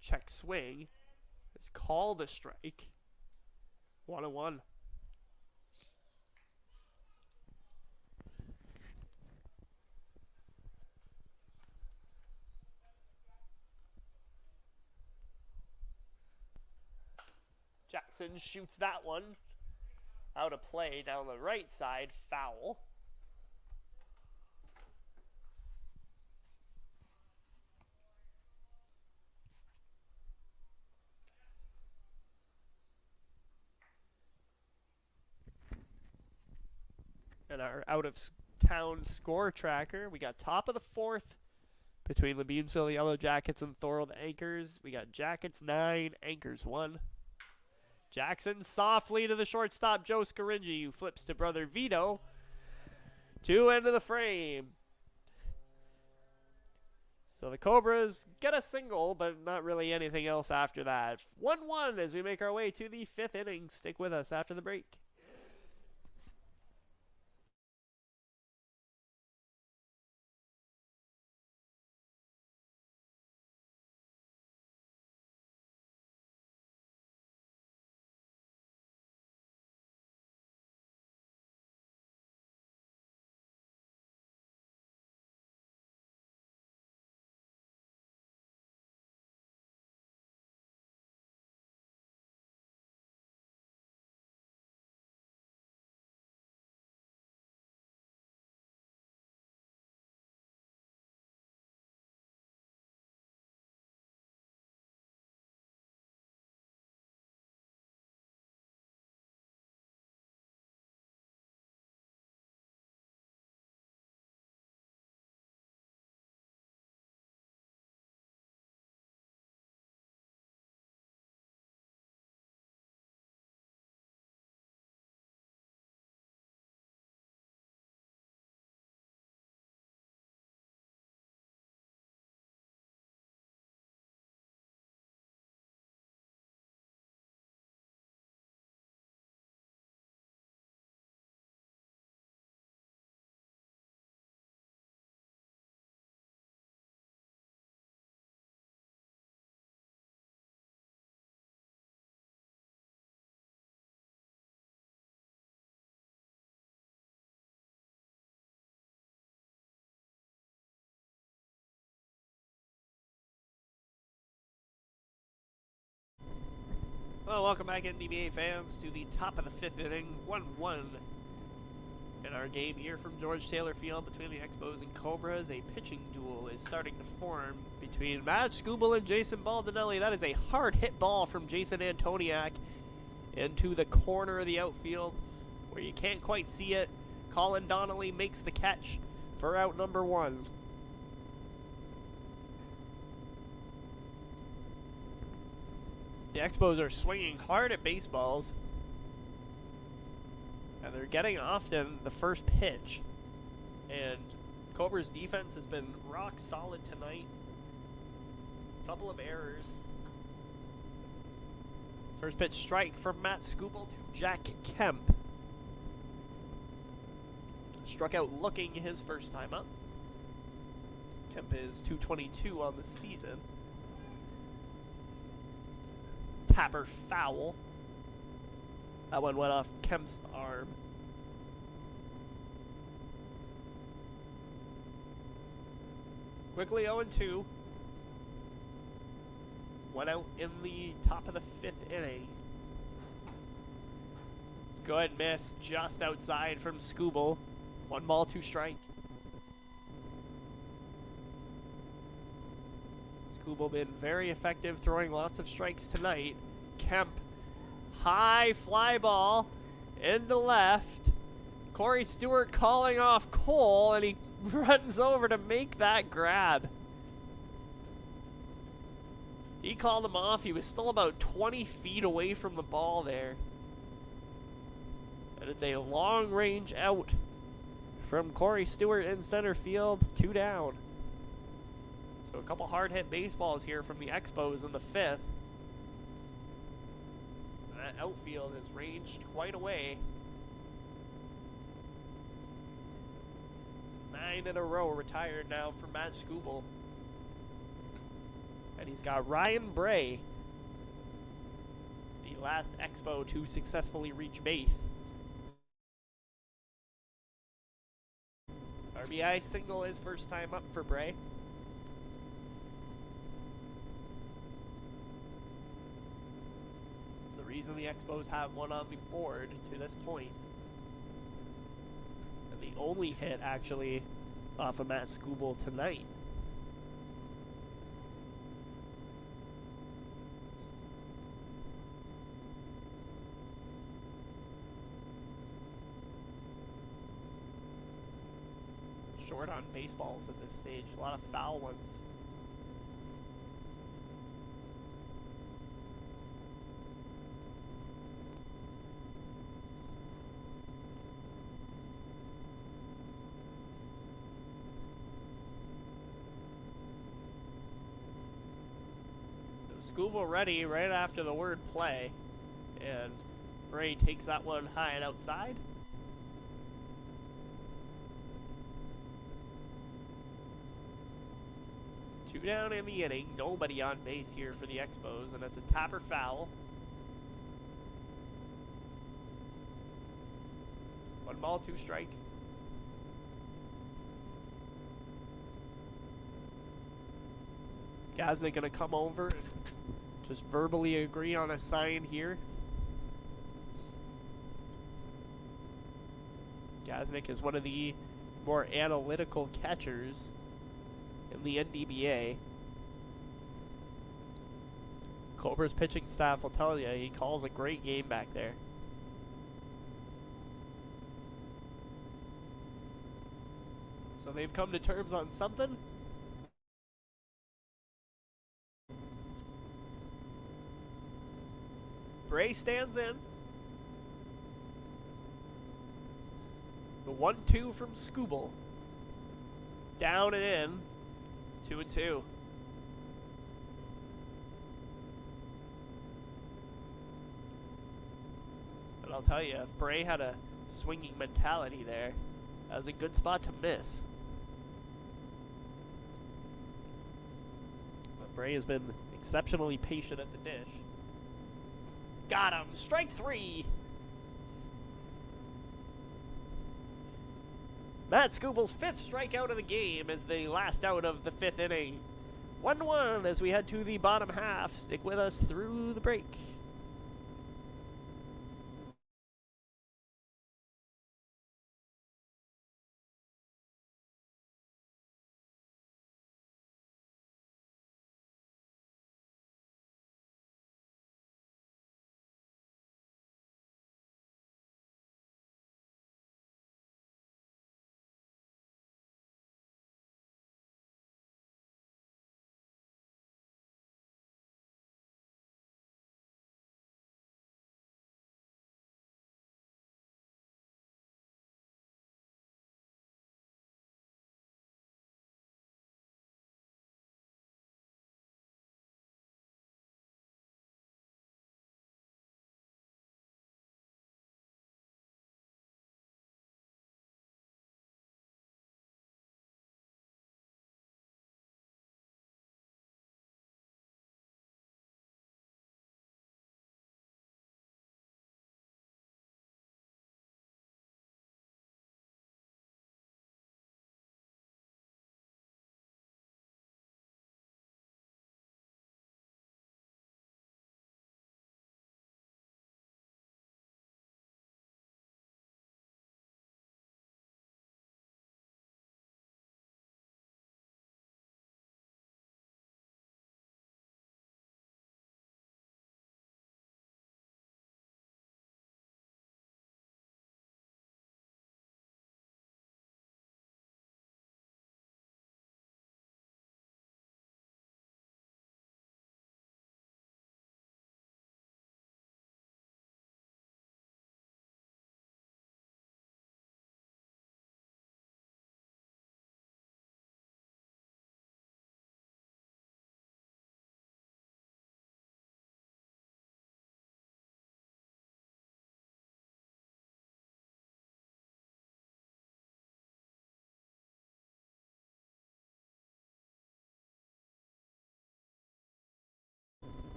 Check swing is called a strike. 1-1. Jackson shoots that one out of play down the right side, foul. And our out-of-town score tracker, we got top of the 4th between Lebunesville Yellow Jackets and Thorold Anchors. We got Jackets 9, Anchors 1. Jackson softly to the shortstop, Joe Scaringi, who flips to brother Vito. Two into the frame. So the Cobras get a single, but not really anything else after that. 1-1 as we make our way to the 5th inning. Stick with us after the break. Well, welcome back, NDBA fans, to the top of the 5th inning, 1-1 in our game here from George Taylor Field between the Expos and Cobras. A pitching duel is starting to form between Matt Scooble and Jason Baldinelli. That is a hard hit ball from Jason Antoniak into the corner of the outfield where you can't quite see it. Colin Donnelly makes the catch for out number 1. The Expos are swinging hard at baseballs, and they're getting often the first pitch. And Cobra's defense has been rock solid tonight. Couple of errors. First pitch strike from Matt Scooble to Jack Kemp. Struck out looking his first time up. Kemp is .222 on the season. Tapper foul. That one went off Kemp's arm. Quickly 0-2. Went out in the top of the 5th inning. Good miss just outside from Scooble. 1 ball, 2 strike. Scooble been very effective, throwing lots of strikes tonight. Kemp, high fly ball into left. Corey Stewart calling off Cole, and he runs over to make that grab. He called him off. He was still about 20 feet away from the ball there. And it's a long range out from Corey Stewart in center field, 2 down. So a couple hard-hit baseballs here from the Expos in the 5th. That outfield has ranged quite away. It's 9 in a row retired now for Matt Scooble. And he's got Ryan Bray, the last Expo to successfully reach base. RBI single his first time up for Bray. Reason the Expos have one on the board to this point. And the only hit actually off of Matt Scooble tonight. Short on baseballs at this stage, a lot of foul ones. Scooble ready right after the word play. And Bray takes that one high and outside. Two down in the inning. Nobody on base here for the Expos, and it's a tapper foul. 1 ball, 2 strike. Gaznick gonna come over and just verbally agree on a sign here. Gaznick is one of the more analytical catchers in the NDBA. Cobra's pitching staff will tell you he calls a great game back there. So they've come to terms on something. Bray stands in. The 1-2 from Scooble. Down and in. 2-2. But I'll tell you, if Bray had a swinging mentality there, that was a good spot to miss. But Bray has been exceptionally patient at the dish. Got him. Strike 3. Matt Scooble's 5th strikeout of the game as the last out of the 5th inning. 1-1 as we head to the bottom half. Stick with us through the break.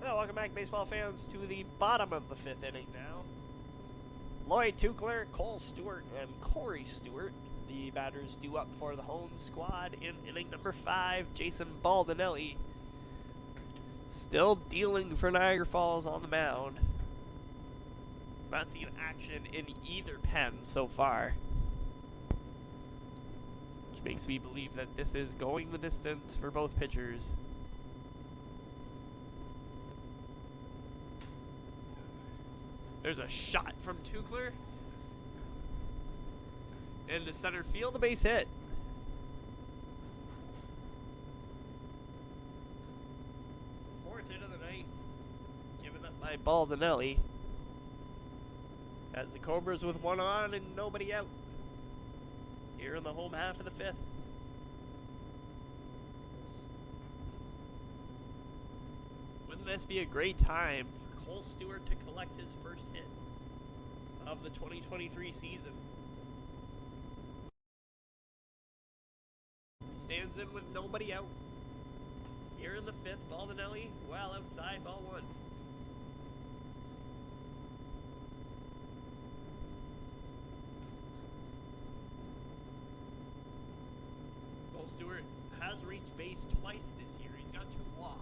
Well, welcome back, baseball fans, to the bottom of the 5th inning now. Lloyd Tukler, Cole Stewart, and Corey Stewart, the batters due up for the home squad in inning number 5. Jason Baldinelli still dealing for Niagara Falls on the mound. Not seen action in either pen so far, which makes me believe that this is going the distance for both pitchers. There's a shot from Tukler into center field, the base hit. Fourth hit of the night, given up by Baldinelli. Has the Cobras with one on and nobody out here in the home half of the 5th. wouldn't this be a great time for Cole Stewart to collect his first hit of the 2023 season? He stands in with nobody out. Here in the fifth, Baldinelli, well outside, ball one. Cole Stewart has reached base twice this year. He's got 2 walks.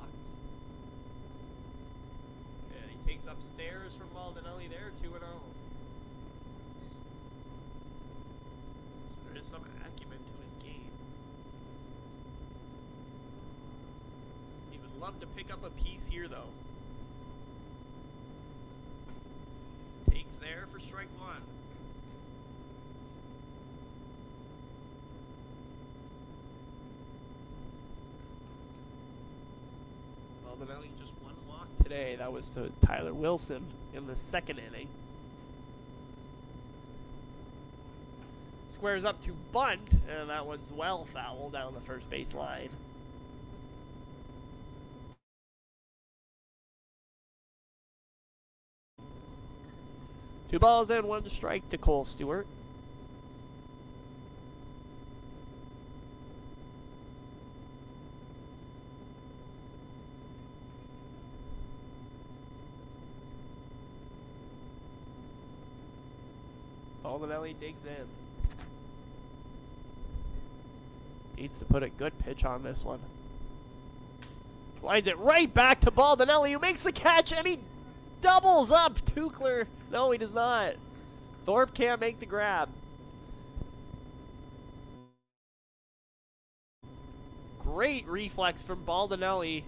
And he takes upstairs from Baldinelli there, 2-0. So there is some acumen to his game. He would love to pick up a piece here, though. Takes there for strike 1. Baldinelli just 1 walk today. That was to Tyler Wilson in the 2nd inning. Squares up to bunt, and that one's well foul down the first base line. 2 balls and 1 strike to Cole Stewart. Baldinelli digs in. Needs to put a good pitch on this one. Lines it right back to Baldinelli, who makes the catch, and he doubles up. Tukler, no, he does not. Thorpe can't make the grab. Great reflex from Baldinelli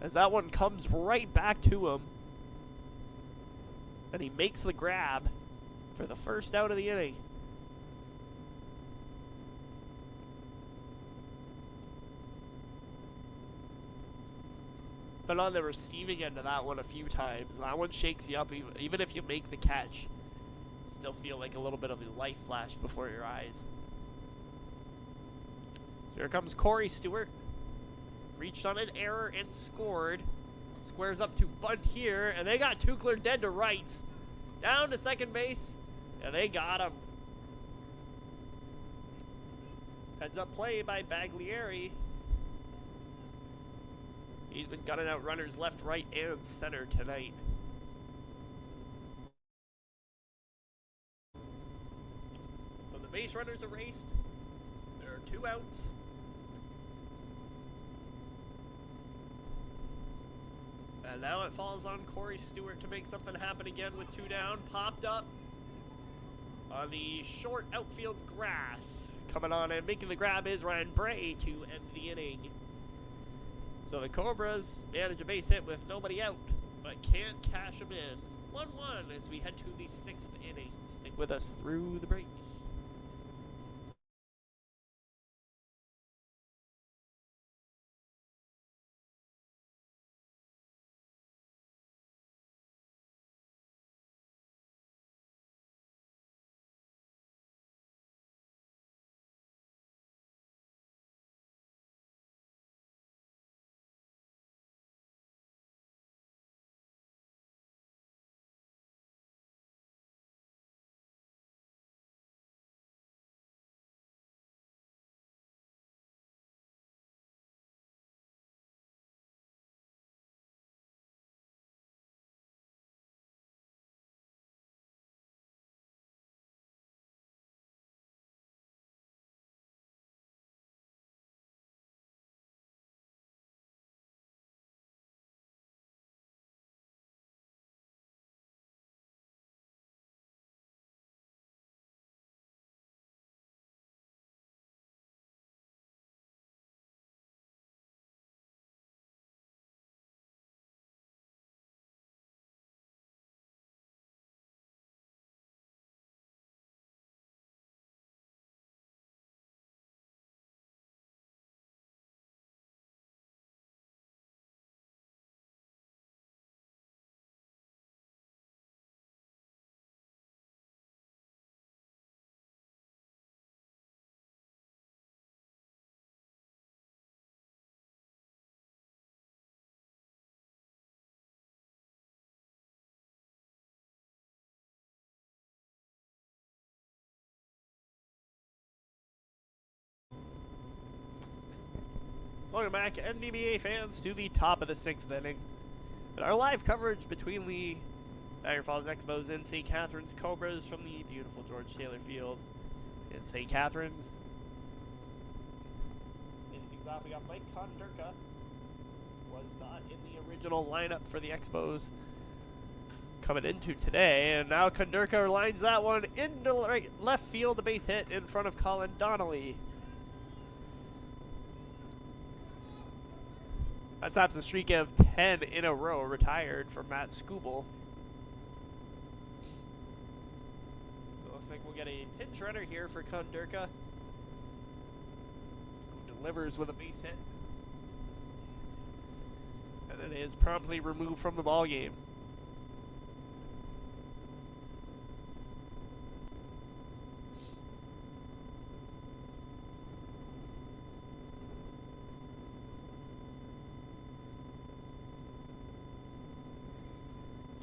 as that one comes right back to him. And he makes the grab for the first out of the inning. Been on the receiving end of that one a few times. That one shakes you up, even if you make the catch. Still feel like a little bit of a light flash before your eyes. So here comes Corey Stewart. Reached on an error and scored. Squares up to bunt here, and they got Tukler dead to rights. Down to second base, and they got him. Heads up play by Baglieri. He's been gunning out runners left, right, and center tonight. So the base runners erased. There are 2 outs. And now it falls on Corey Stewart to make something happen again with 2 down. Popped up on the short outfield grass. Coming on and making the grab is Ryan Bray to end the inning. So the Cobras manage a base hit with nobody out, but can't cash them in. 1-1 as we head to the 6th inning. Stick with us through the break. Welcome back, NDBA fans, to the top of the 6th inning. And our live coverage between the Niagara Falls Expos and St. Catharines Cobras from the beautiful George Taylor Field in St. Catharines. Leading things off, we got Mike Kondurka. Was not in the original lineup for the Expos coming into today, and now Kondurka lines that one into left field, the base hit in front of Colin Donnelly. That stops a streak of 10 in a row retired from Matt Skubal. It looks like we'll get a pinch runner here for Kondurka, who delivers with a base hit. And then is promptly removed from the ball game.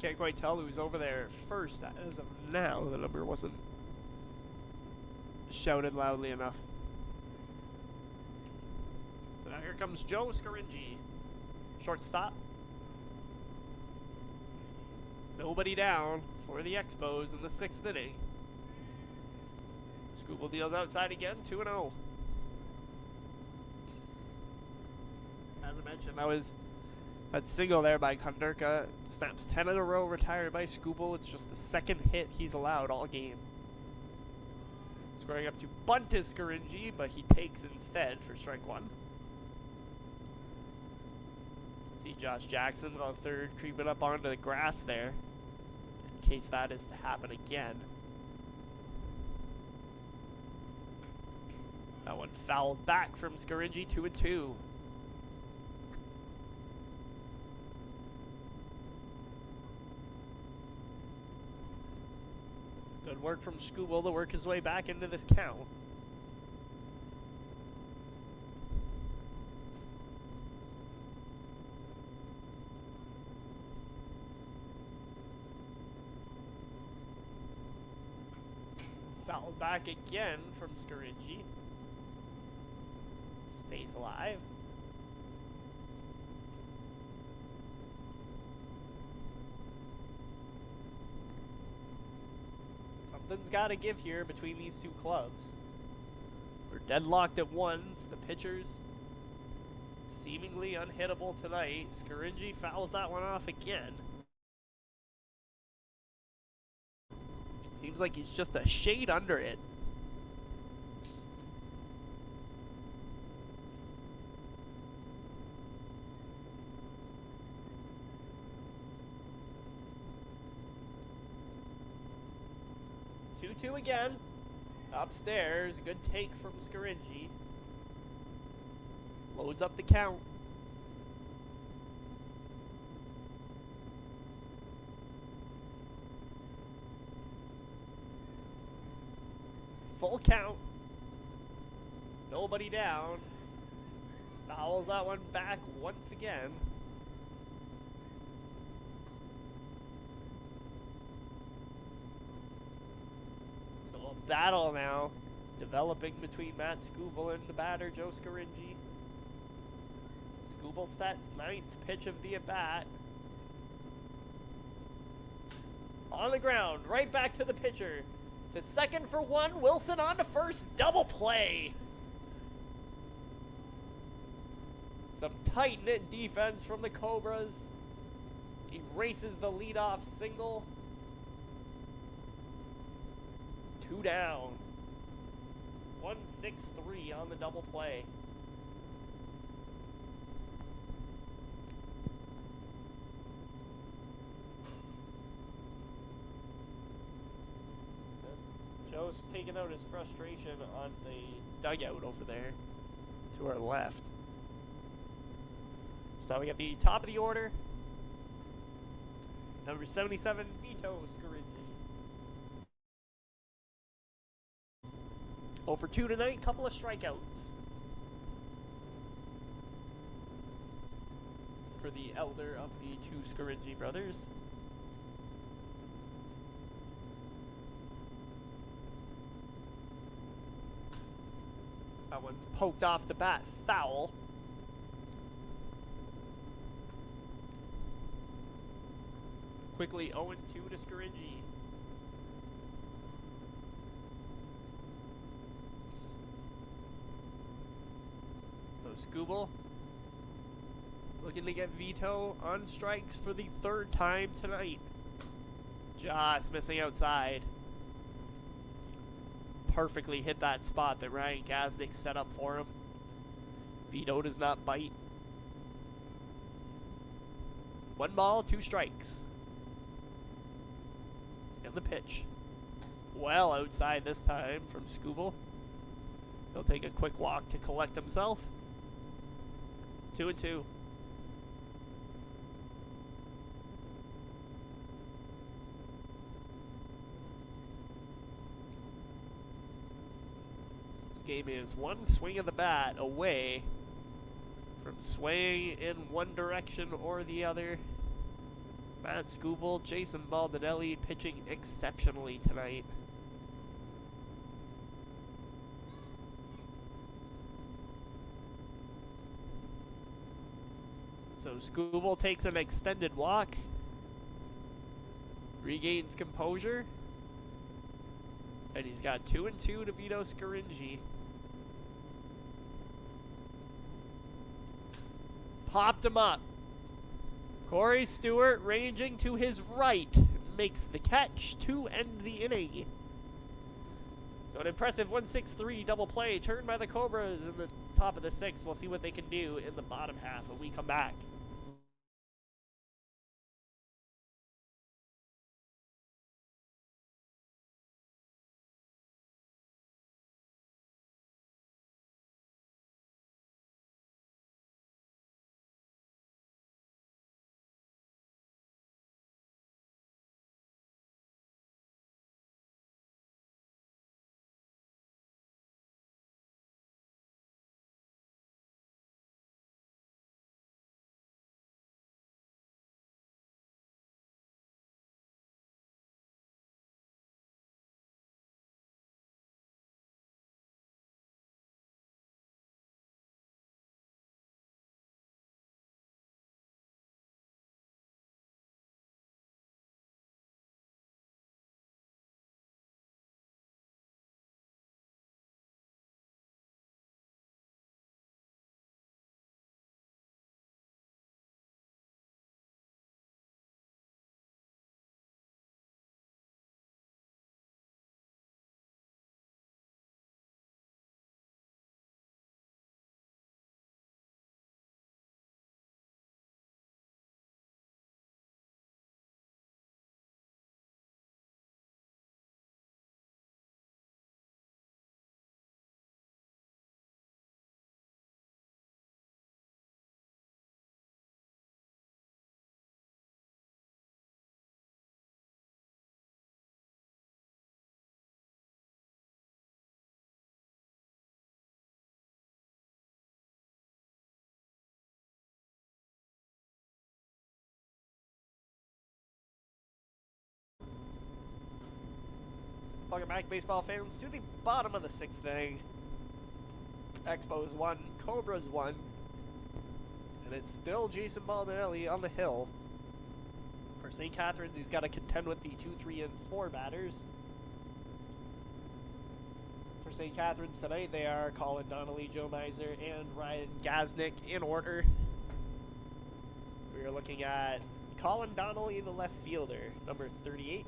Can't quite tell who's over there first as of now. The number wasn't shouted loudly enough. So now here comes Joe Scaringi. Shortstop. Nobody down for the Expos in the 6th inning. Skubal deals outside again, 2-0. As I mentioned, that single there by Kondurka. Snaps 10 in a row, retired by Skubal. It's just the second hit he's allowed all game. Scoring up to bunt is Scaringi, but he takes instead for strike one. See Josh Jackson on third creeping up onto the grass there, in case that is to happen again. That one fouled back from Scaringi, 2-2. Good work from Skubal to work his way back into this count. Fouled back again from Scaringi. Stays alive. Something's got to give here between these two clubs. We're deadlocked at ones. The pitchers seemingly unhittable tonight. Scaringi fouls that one off again. Seems like he's just a shade under it. Two again. Upstairs, a good take from Scaringi. Loads up the count. Full count. Nobody down. Fouls that one back once again. Battle now developing between Matt Skubal and the batter Joe Scaringi. Skubal sets 9th pitch of the at-bat. On the ground, right back to the pitcher. To second for one, Wilson on to first, double play. Some tight-knit defense from the Cobras. Erases the leadoff single. 2 down. 1-6-3 on the double play. Joe's taking out his frustration on the dugout over there to our left. So now we got the top of the order. Number 77, Vito Scaringi. 0 for 2 tonight, couple of strikeouts for the elder of the two Scaringi brothers. That one's poked off the bat, foul. quickly 0-2 to Scaringi. So Scooble looking to get Vito on strikes for the 3rd time tonight. Just missing outside. Perfectly hit that spot that Ryan Gazdick set up for him. Vito does not bite. 1 ball, 2 strikes. And the pitch. Well outside this time from Scooble. He'll take a quick walk to collect himself. 2-2. This game is 1 swing of the bat away from swaying in one direction or the other. Matt Scooble, Jason Baldinelli pitching exceptionally tonight. So Scooble takes an extended walk, regains composure, and he's got 2-2 to Vito Scaringi. Popped him up. Corey Stewart ranging to his right makes the catch to end the inning. So an impressive 1-6-3 double play turned by the Cobras in the top of the 6th. We'll see what they can do in the bottom half when we come back. Welcome back, baseball fans, to the bottom of the 6th inning. Expos 1, Cobras 1. And it's still Jason Baldinelli on the hill. For St. Catharines, he's got to contend with the 2, 3, and 4 batters. For St. Catharines tonight, they are Colin Donnelly, Joe Miser, and Ryan Gazdick in order. We are looking at Colin Donnelly, the left fielder, number 38.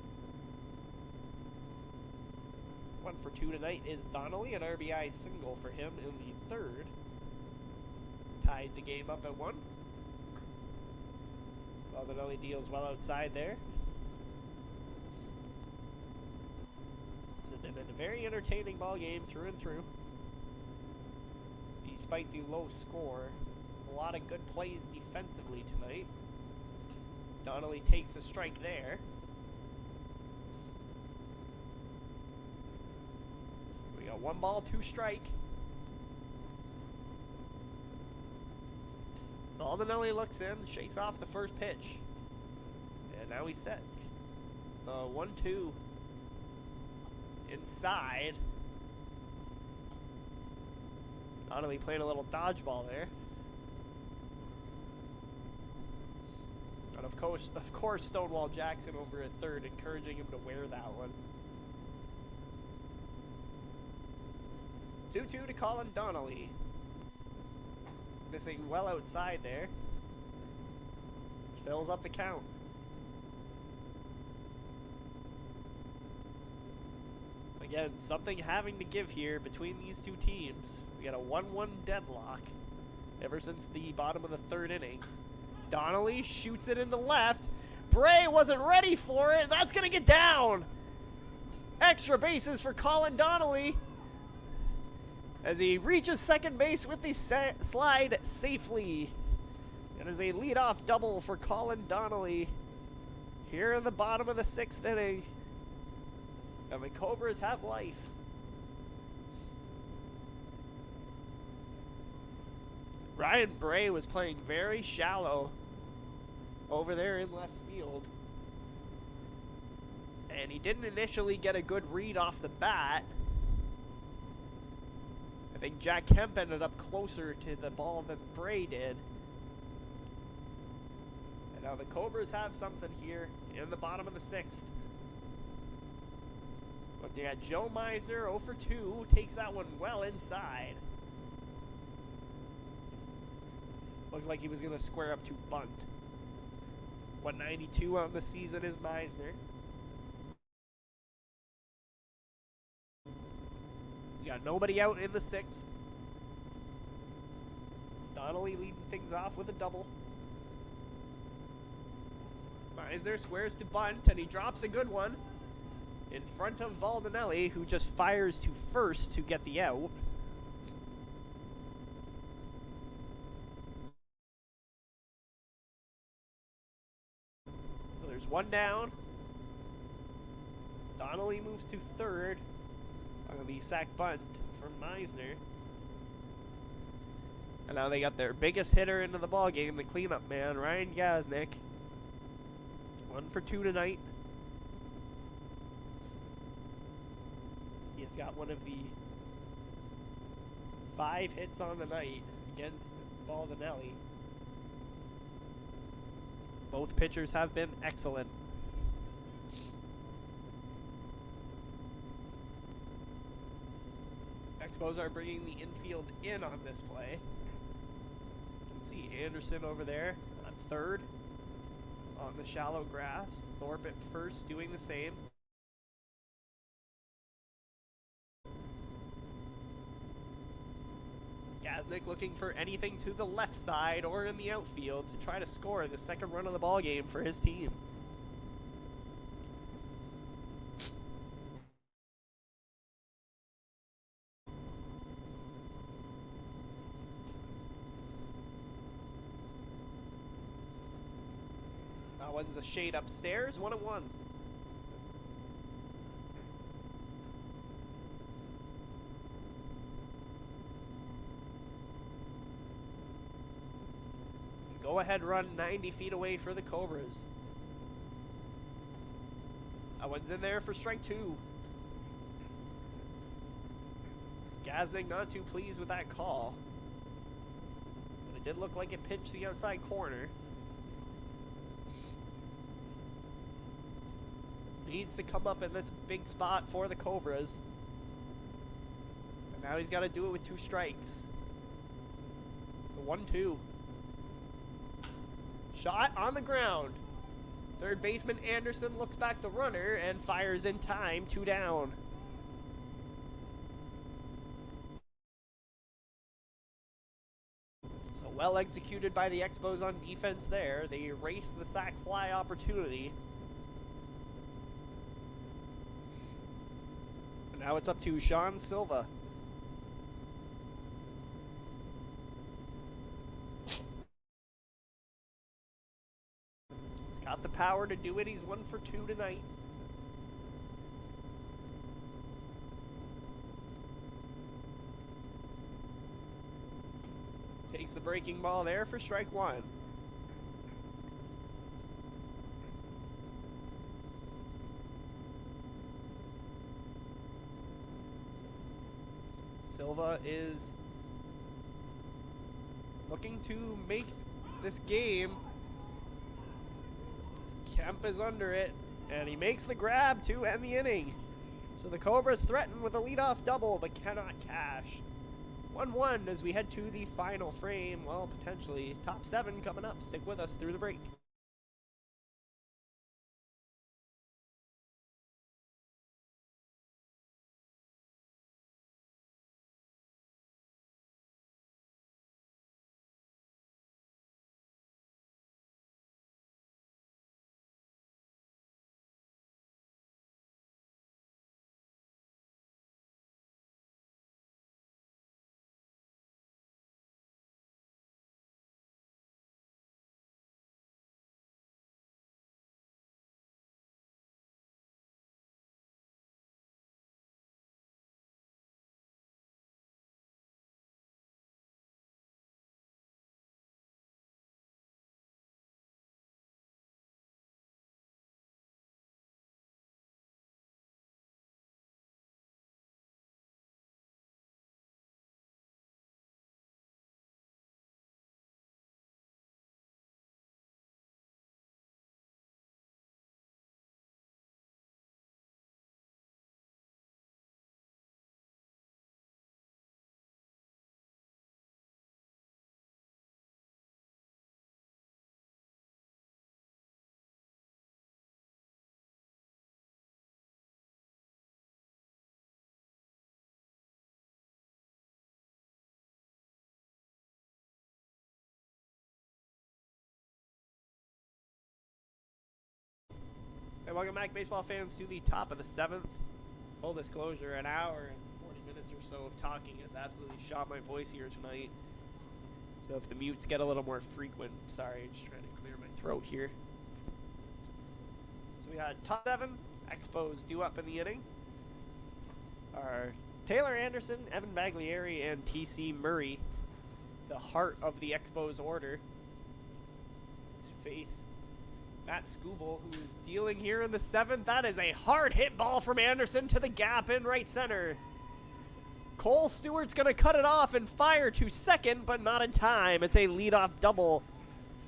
1 for 2 tonight is Donnelly, an RBI single for him in the 3rd. Tied the game up at 1. Baldinelli deals well outside there. This has been a very entertaining ball game through and through. Despite the low score, a lot of good plays defensively tonight. Donnelly takes a strike there. We got 1 ball, 2 strike. Baldinelli looks in, shakes off the first pitch. And now he sets. 1-2. Inside. Donnelly playing a little dodgeball there. But of course, Stonewall Jackson over at third, encouraging him to wear that one. 2-2 to Colin Donnelly. Missing well outside there. Fills up the count. Again, something having to give here between these two teams. We got a 1-1 deadlock ever since the bottom of the third inning. Donnelly shoots it into left. Bray wasn't ready for it, and that's going to get down. Extra bases for Colin Donnelly as he reaches second base with the slide safely. It is a leadoff double for Colin Donnelly here in the bottom of the sixth inning. And the Cobras have life. Ryan Bray was playing very shallow over there in left field. And he didn't initially get a good read off the bat. I think Jack Kemp ended up closer to the ball than Bray did. And now the Cobras have something here in the bottom of the sixth. But yeah, Joe Meisner, 0 for 2, takes that one well inside. Looked like he was going to square up to bunt. 192 on the season is Meisner. We got nobody out in the sixth. Donnelly leading things off with a double. Meisner squares to bunt, and he drops a good one in front of Baldinelli, who just fires to first to get the out. So there's one down. Donnelly moves to third on the sac bunt from Meisner. And now they got their biggest hitter into the ballgame, the cleanup man, Ryan Gaznick. 1 for 2 tonight. He's got one of the 5 hits on the night against Baldinelli. Both pitchers have been excellent. Expos are bringing the infield in on this play. You can see Anderson over there on third on the shallow grass. Thorpe at first doing the same. Gaznick looking for anything to the left side or in the outfield to try to score the second run of the ball game for his team. That one's a shade upstairs, 1-1. Go ahead run 90 feet away for the Cobras. That one's in there for strike 2. Gaznick not too pleased with that call. But it did look like it pinched the outside corner. Needs to come up in this big spot for the Cobras. But now he's got to do it with 2 strikes. The 1-2. Shot on the ground. Third baseman Anderson looks back the runner and fires in time, 2 down. So well executed by the Expos on defense there. They erase the sac fly opportunity. And now it's up to Sean Silva. Got the power to do it. He's 1 for 2 tonight. Takes the breaking ball there for strike 1. Silva is looking to make this game Kemp is under it, and he makes the grab to end the inning. So the Cobras threaten with a leadoff double, but cannot cash. 1-1 as we head to the final frame. Well, potentially top 7 coming up. Stick with us through the break. Hey, welcome back, baseball fans, to the top of the 7th. Full disclosure, an hour and 40 minutes or so of talking has absolutely shot my voice here tonight. So if the mutes get a little more frequent, sorry, I'm just trying to clear my throat here. So we got top 7, Expos due up in the inning. Our Taylor Anderson, Evan Baglieri, and TC Murray, the heart of the Expos order, to face Matt Skubal, who is dealing here in the 7th. That is a hard hit ball from Anderson to the gap in right center. Cole Stewart's going to cut it off and fire to second, but not in time. It's a leadoff double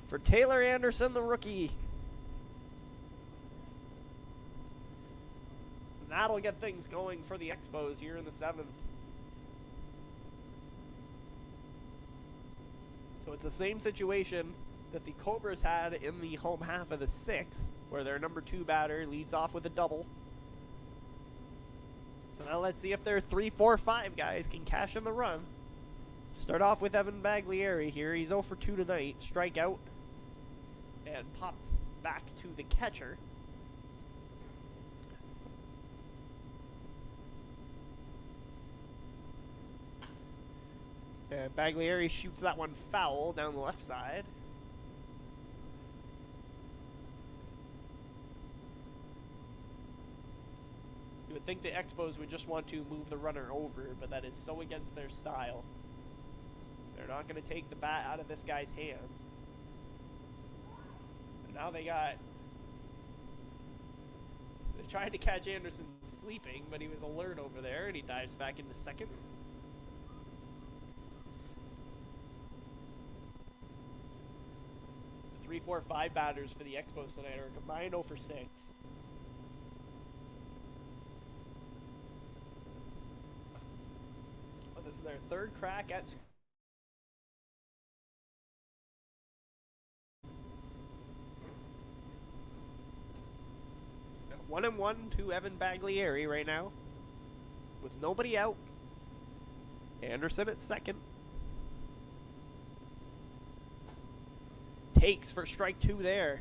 for Taylor Anderson, the rookie. And that'll get things going for the Expos here in the 7th. So it's the same situation that the Cobras had in the home half of the 6th, where their number 2 batter leads off with a double. So now let's see if their 3, 4, 5 guys can cash in the run. Start off with Evan Baglieri here. He's 0 for 2 tonight. Strikeout and popped back to the catcher. And Baglieri shoots that one foul down the left side. You would think the Expos would just want to move the runner over, but that is so against their style. They're not going to take the bat out of this guy's hands. And now they're trying to catch Anderson sleeping, but he was alert over there, and he dives back into second. The 3, 4, 5 batters for the Expos tonight are combined 0 for 6. This is their 3rd crack at 1-1 to Evan Baglieri right now, with nobody out. Anderson at second. Takes for strike 2 there.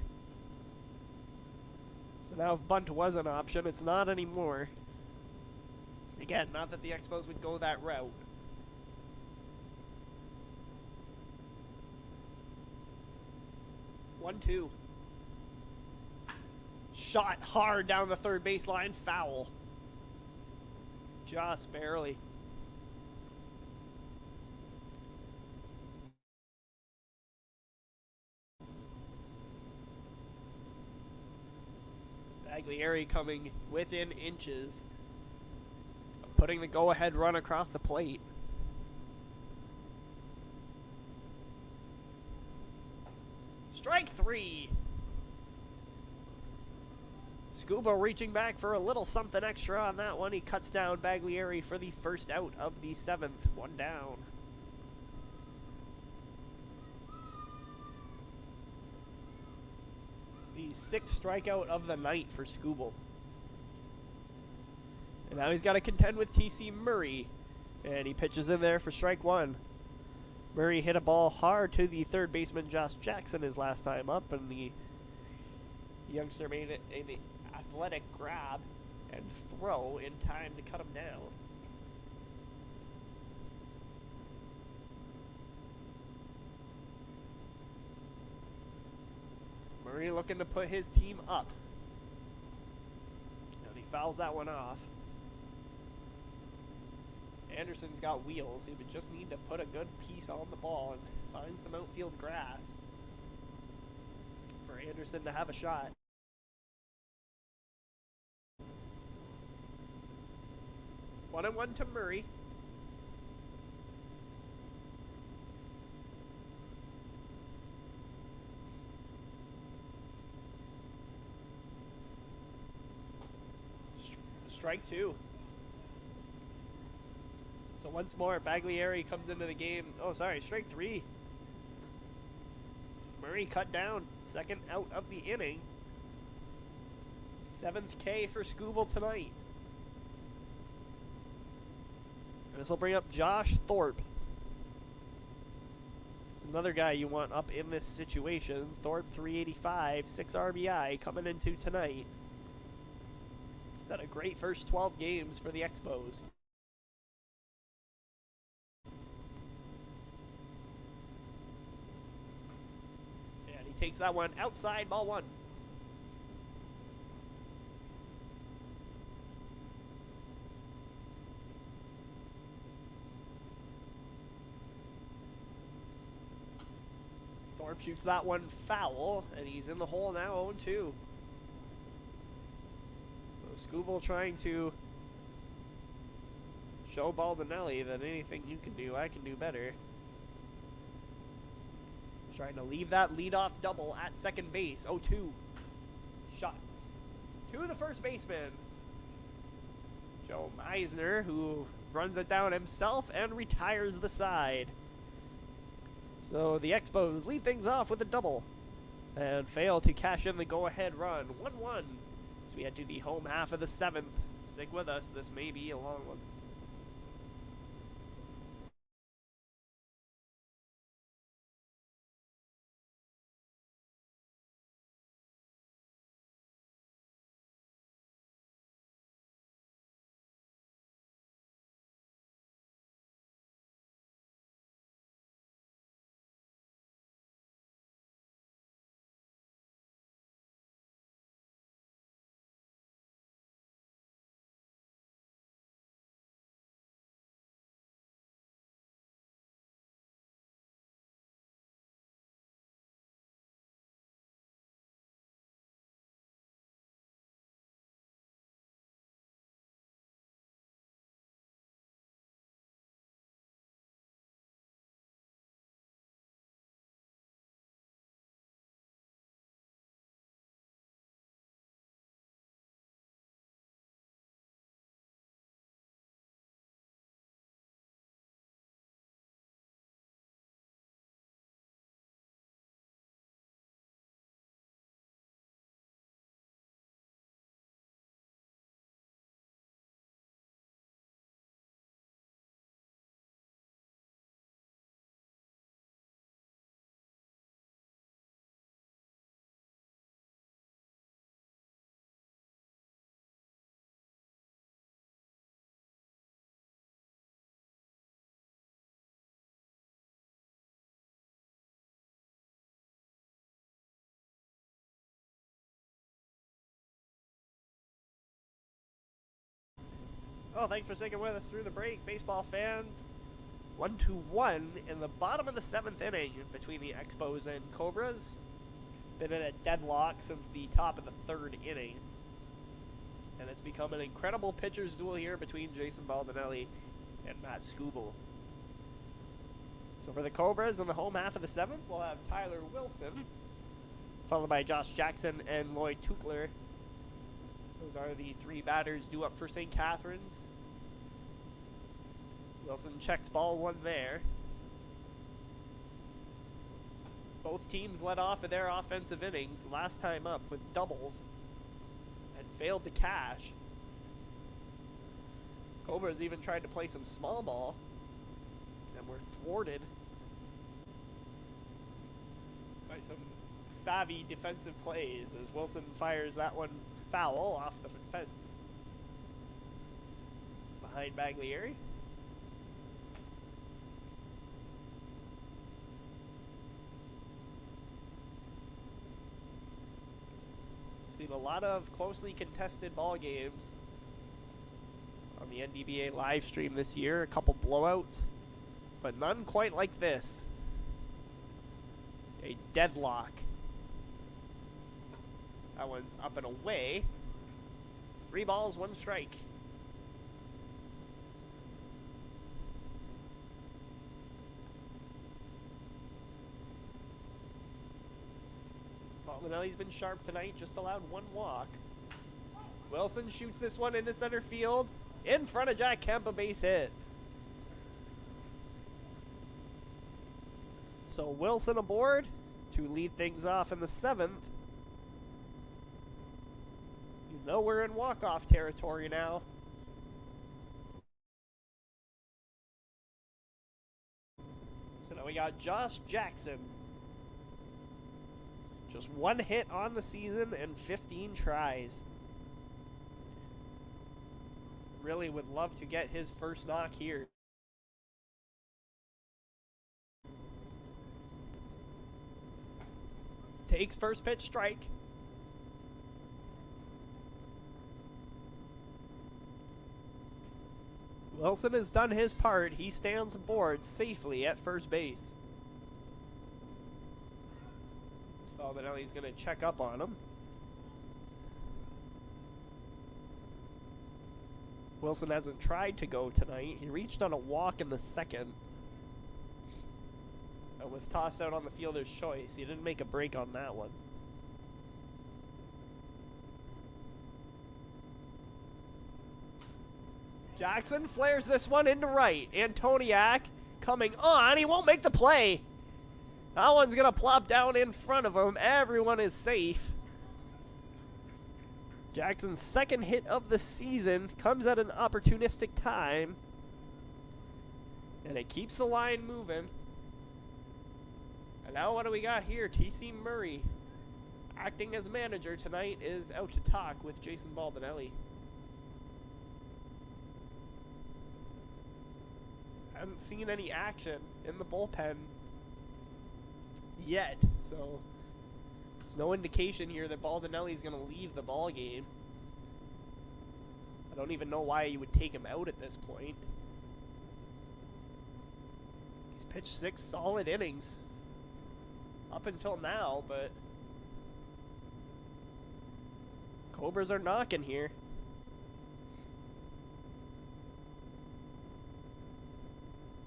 So now if bunt was an option, it's not anymore. Again, not that the Expos would go that route. One, two. Shot hard down the third baseline, foul. Just barely. Baglieri coming within inches of putting the go-ahead run across the plate. Strike 3. Scuba reaching back for a little something extra on that one. He cuts down Baglieri for the first out of the 7th. One down. The 6th strikeout of the night for Scooble. And now he's got to contend with TC Murray. And he pitches in there for strike 1. Murray hit a ball hard to the third baseman Josh Jackson his last time up, and the youngster made it an athletic grab and throw in time to cut him down. Murray looking to put his team up. And he fouls that one off. Anderson's got wheels. He would just need to put a good piece on the ball and find some outfield grass for Anderson to have a shot. One and one to Murray. Strike 2. So once more, Baglieri comes into the game. Oh, sorry, strike 3. Murray cut down. Second out of the inning. 7th K for Scooble tonight. And this will bring up Josh Thorpe. It's another guy you want up in this situation. Thorpe, 385, 6 RBI coming into tonight. He's had a great first 12 games for the Expos. And he takes that one outside, ball 1. Thorpe shoots that one foul, and he's in the hole now, 0-2. So Scooble trying to show Baldinelli that anything you can do, I can do better. Trying to leave that leadoff double at second base, 0-2. Shot to the first baseman, Joe Meisner, who runs it down himself and retires the side. So the Expos lead things off with a double and fail to cash in the go-ahead run. 1-1 as we head to the home half of the 7th. Stick with us. This may be a long one. Well, thanks for sticking with us through the break, baseball fans. 1-1 in the bottom of the 7th inning between the Expos and Cobras. Been in a deadlock since the top of the 3rd inning. And it's become an incredible pitcher's duel here between Jason Baldinelli and Matt Scooble. So for the Cobras in the home half of the 7th, we'll have Tyler Wilson, followed by Josh Jackson and Lloyd Tukler. Those are the three batters due up for St. Catharines. Wilson checks ball one there. Both teams led off of their offensive innings last time up with doubles and failed to cash. Cobras even tried to play some small ball and were thwarted by some savvy defensive plays as Wilson fires that one foul off the fence behind Baglieri. Seen a lot of closely contested ball games on the NDBA live stream this year. A couple blowouts, but none quite like this. A deadlock. That one's up and away. 3 balls, 1 strike. Baldinelli's been sharp tonight, just allowed 1 walk. Wilson shoots this one into center field. In front of Jack Kemp, a base hit. So Wilson aboard to lead things off in the 7th. You know we're in walk-off territory now. So now we got Josh Jackson. Just 1 hit on the season and 15 tries. Really would love to get his first knock here. Takes first pitch strike. Wilson has done his part. He stands aboard safely at first base. Baldinelli's going to check up on him. Wilson hasn't tried to go tonight. He reached on a walk in the 2nd. And was tossed out on the fielder's choice. He didn't make a break on that one. Jackson flares this one into right. Antoniak coming on. He won't make the play. That one's going to plop down in front of him. Everyone is safe. Jackson's 2nd hit of the season comes at an opportunistic time. And it keeps the line moving. And now what do we got here? T.C. Murray, acting as manager tonight, is out to talk with Jason Baldinelli. Haven't seen any action in the bullpen yet, so there's no indication here that Baldinelli's going to leave the ball game. I don't even know why you would take him out at this point. He's pitched 6 solid innings up until now, but Cobras are knocking here.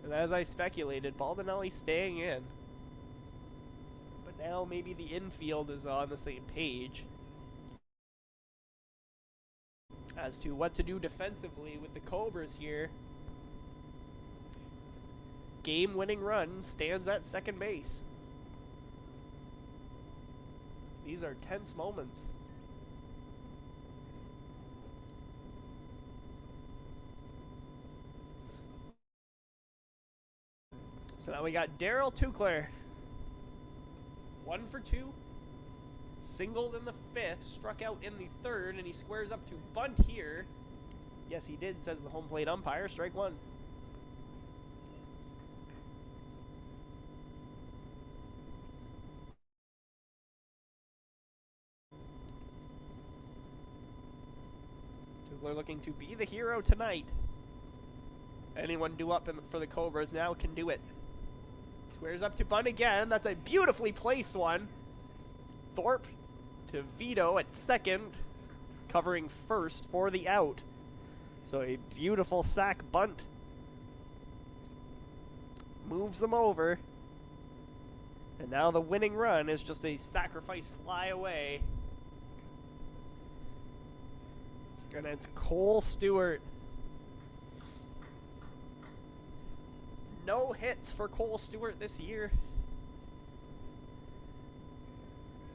And as I speculated, Baldinelli's staying in. But now maybe the infield is on the same page as to what to do defensively with the Cobras here. Game-winning run stands at second base. These are tense moments. So now we got Daryl Tukler. 1 for 2. Singled in the 5th, struck out in the 3rd, and he squares up to bunt here. Yes, he did, says the home plate umpire. Strike 1. Tukler looking to be the hero tonight. Anyone due up for the Cobras now can do it. Squares up to bunt again. That's a beautifully placed one. Thorpe to Vito at second, covering first for the out. So a beautiful sack bunt. Moves them over. And now the winning run is just a sacrifice fly away. And it's Cole Stewart. No hits for Cole Stewart this year.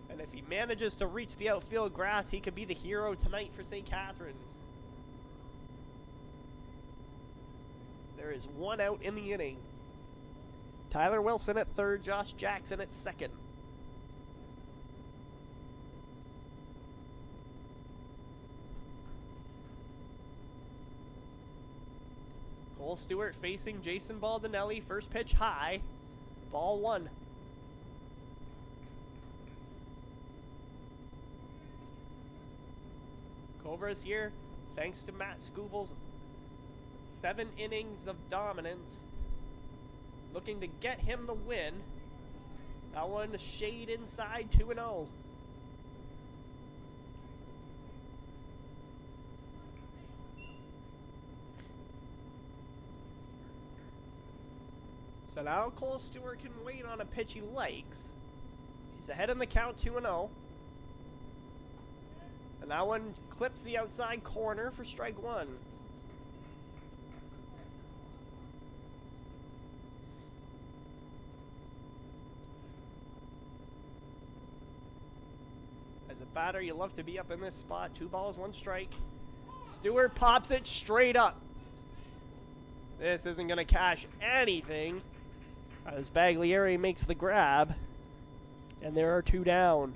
And if he manages to reach the outfield grass, he could be the hero tonight for St. Catharines. There is one out in the inning. Tyler Wilson at third, Josh Jackson at second. Cole Stewart facing Jason Baldinelli. First pitch high. Ball one. Cobras here, thanks to Matt Scubel's 7 innings of dominance. Looking to get him the win. That one shade inside 2-0. So now Cole Stewart can wait on a pitch he likes. He's ahead in the count 2-0. And that one clips the outside corner for strike one. As a batter, you love to be up in this spot. 2 balls, 1 strike. Stewart pops it straight up. This isn't going to cash anything, as Baglieri makes the grab. And there are 2 down.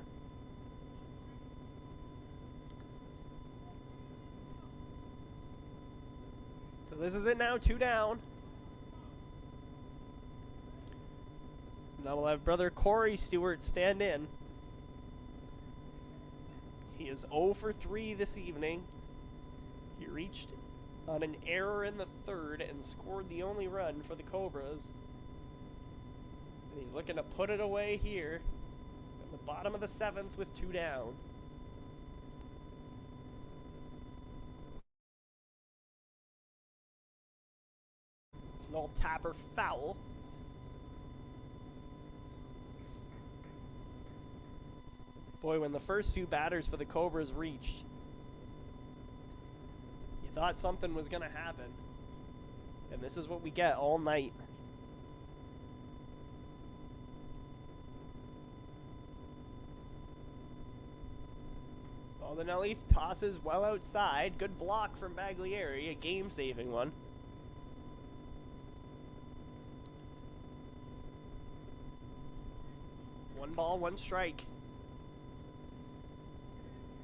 So this is it now, 2 down. Now we'll have brother Corey Stewart stand in. He is 0 for 3 this evening. He reached on an error in the third and scored the only run for the Cobras. And he's looking to put it away here at the bottom of the 7th with 2 down. An old tapper foul. Boy, when the first 2 batters for the Cobras reached, you thought something was going to happen. And this is what we get all night. Baldinelli tosses well outside. Good block from Baglieri, a game-saving one. One ball, 1 strike.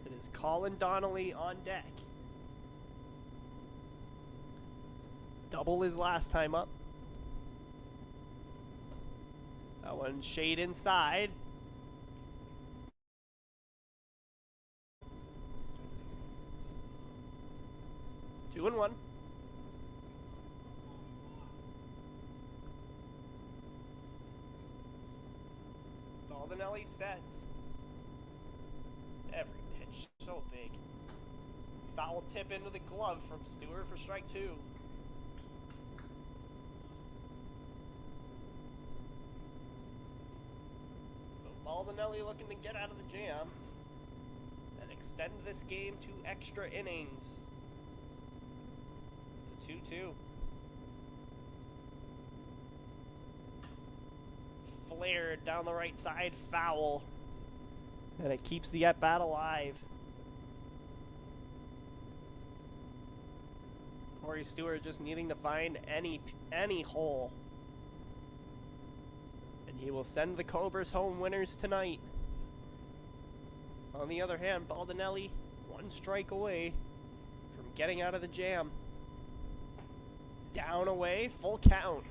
It is Colin Donnelly on deck. Double his last time up. That one shade inside. Two and one. Baldinelli sets. Every pitch so big. Foul tip into the glove from Stewart for strike 2. So Baldinelli looking to get out of the jam and extend this game to extra innings. The 2-2. Flared down the right side, foul. And it keeps the at-bat alive. Corey Stewart just needing to find any hole. And he will send the Cobras home winners tonight. On the other hand, Baldinelli 1 strike away from getting out of the jam. Down away, full count.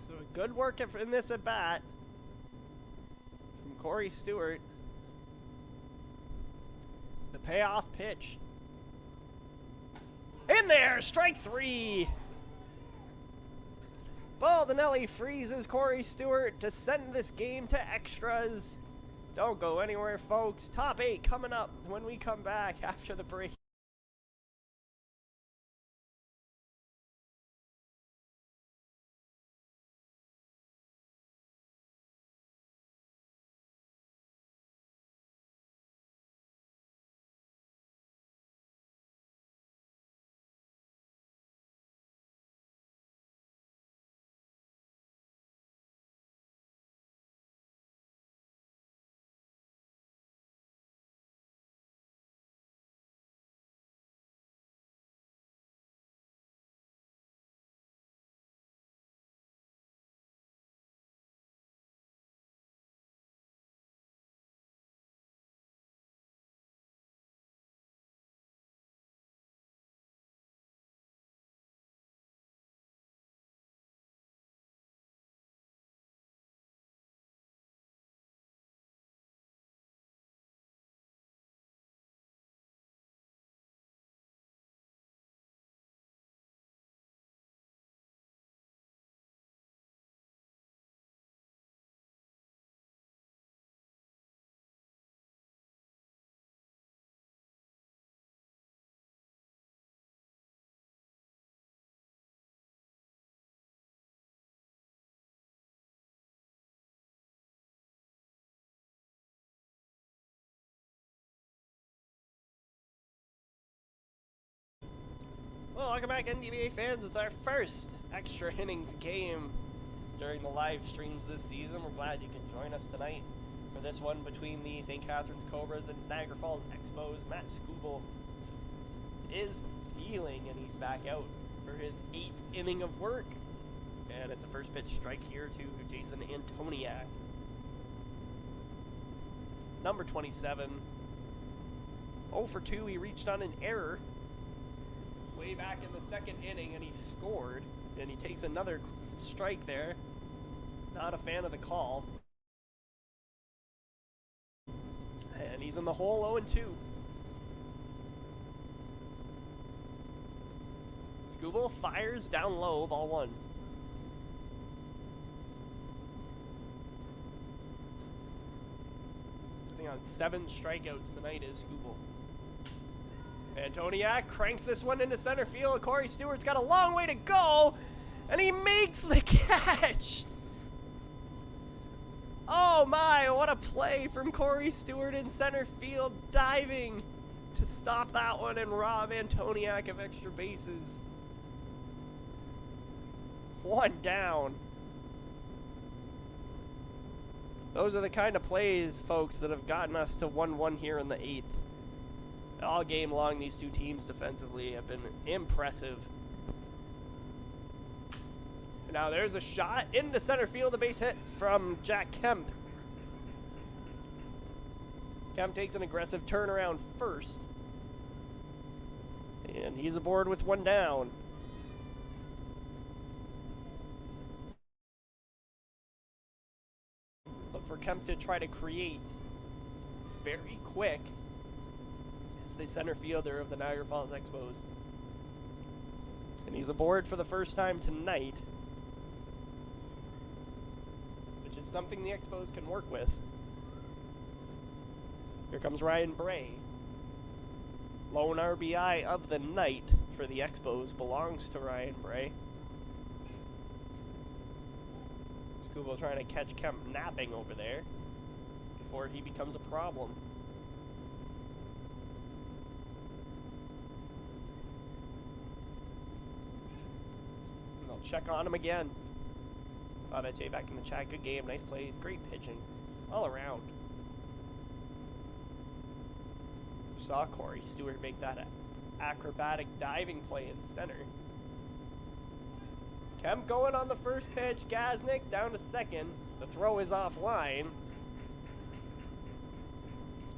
So good work in this at bat from Corey Stewart. The payoff pitch. In there, strike 3. Baldinelli freezes Corey Stewart to send this game to extras. Don't go anywhere, folks. Top 8 coming up when we come back after the break. welcome back, NDBA fans. It's our first extra innings game during the live streams this season. We're glad you can join us tonight for this one between the St. Catharines Cobras and Niagara Falls Expos. Matt Skubal is feeling, and he's back out for his 8th inning of work. And it's a first pitch strike here to Jason Antoniak. Number 27. 0 for 2, he reached on an error way back in the 2nd inning, and he scored, and he takes another strike there. Not a fan of the call. And he's in the hole 0-2. Skubal fires down low, ball 1. I think on 7 strikeouts tonight is Skubal. Antoniak cranks this one into center field. Corey Stewart's got a long way to go, and he makes the catch. Oh my, what a play from Corey Stewart in center field, diving to stop that one and rob Antoniak of extra bases. 1 down. Those are the kind of plays, folks, that have gotten us to 1-1 here in the 8th. All game long, these two teams defensively have been impressive. Now there's a shot into center field, a base hit from Jack Kemp. Kemp takes an aggressive turnaround first. And he's aboard with 1 down. Look for Kemp to try to create very quick. The center fielder of the Niagara Falls Expos. And he's aboard for the first time tonight, which is something the Expos can work with. Here comes Ryan Bray. Lone RBI of the night for the Expos belongs to Ryan Bray. Skubal trying to catch Kemp napping over there before he becomes a problem. Check on him again. Jay back in the chat. Good game. Nice plays. Great pitching. All around. You saw Corey Stewart make that acrobatic diving play in center. Kemp going on the first pitch. Gaznick down to second. The throw is offline.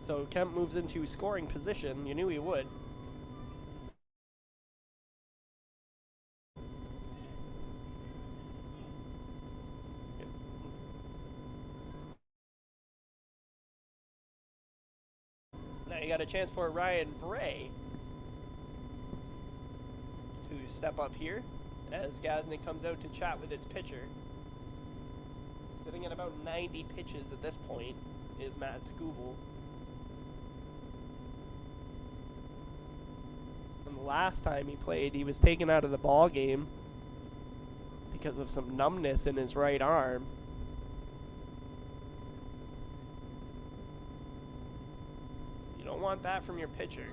So Kemp moves into scoring position. You knew he would. You got a chance for Ryan Bray to step up here as Gaznick comes out to chat with his pitcher. Sitting at about 90 pitches at this point is Matt Skubal. And the last time he played, he was taken out of the ball game because of some numbness in his right arm. Don't want that from your pitcher.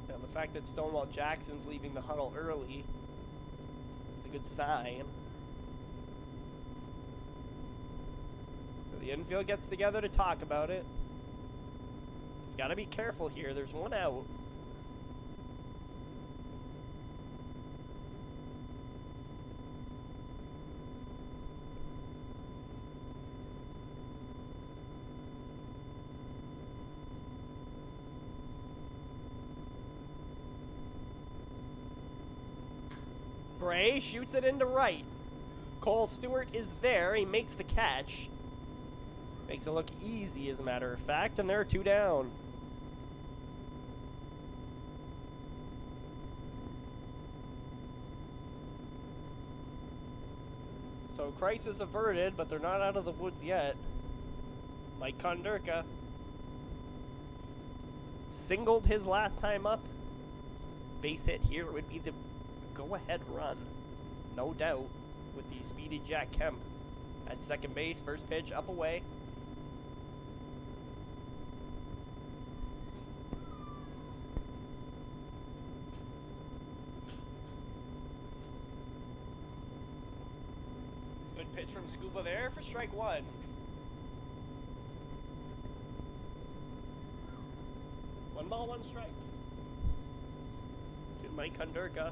Now, the fact that Stonewall Jackson's leaving the huddle early is a good sign. So the infield gets together to talk about it. Got to be careful here. There's 1 out. Bray shoots it into right. Cole Stewart is there. He makes the catch. Makes it look easy, as a matter of fact, and there are 2 down. So crisis averted, but they're not out of the woods yet. Mike Konderka singled his last time up. Base hit here would be the go-ahead run, no doubt, with the speedy Jack Kemp at second base. First pitch up away. Pitch from Scuba there for strike one. One ball, one strike. To Mike Kondurka.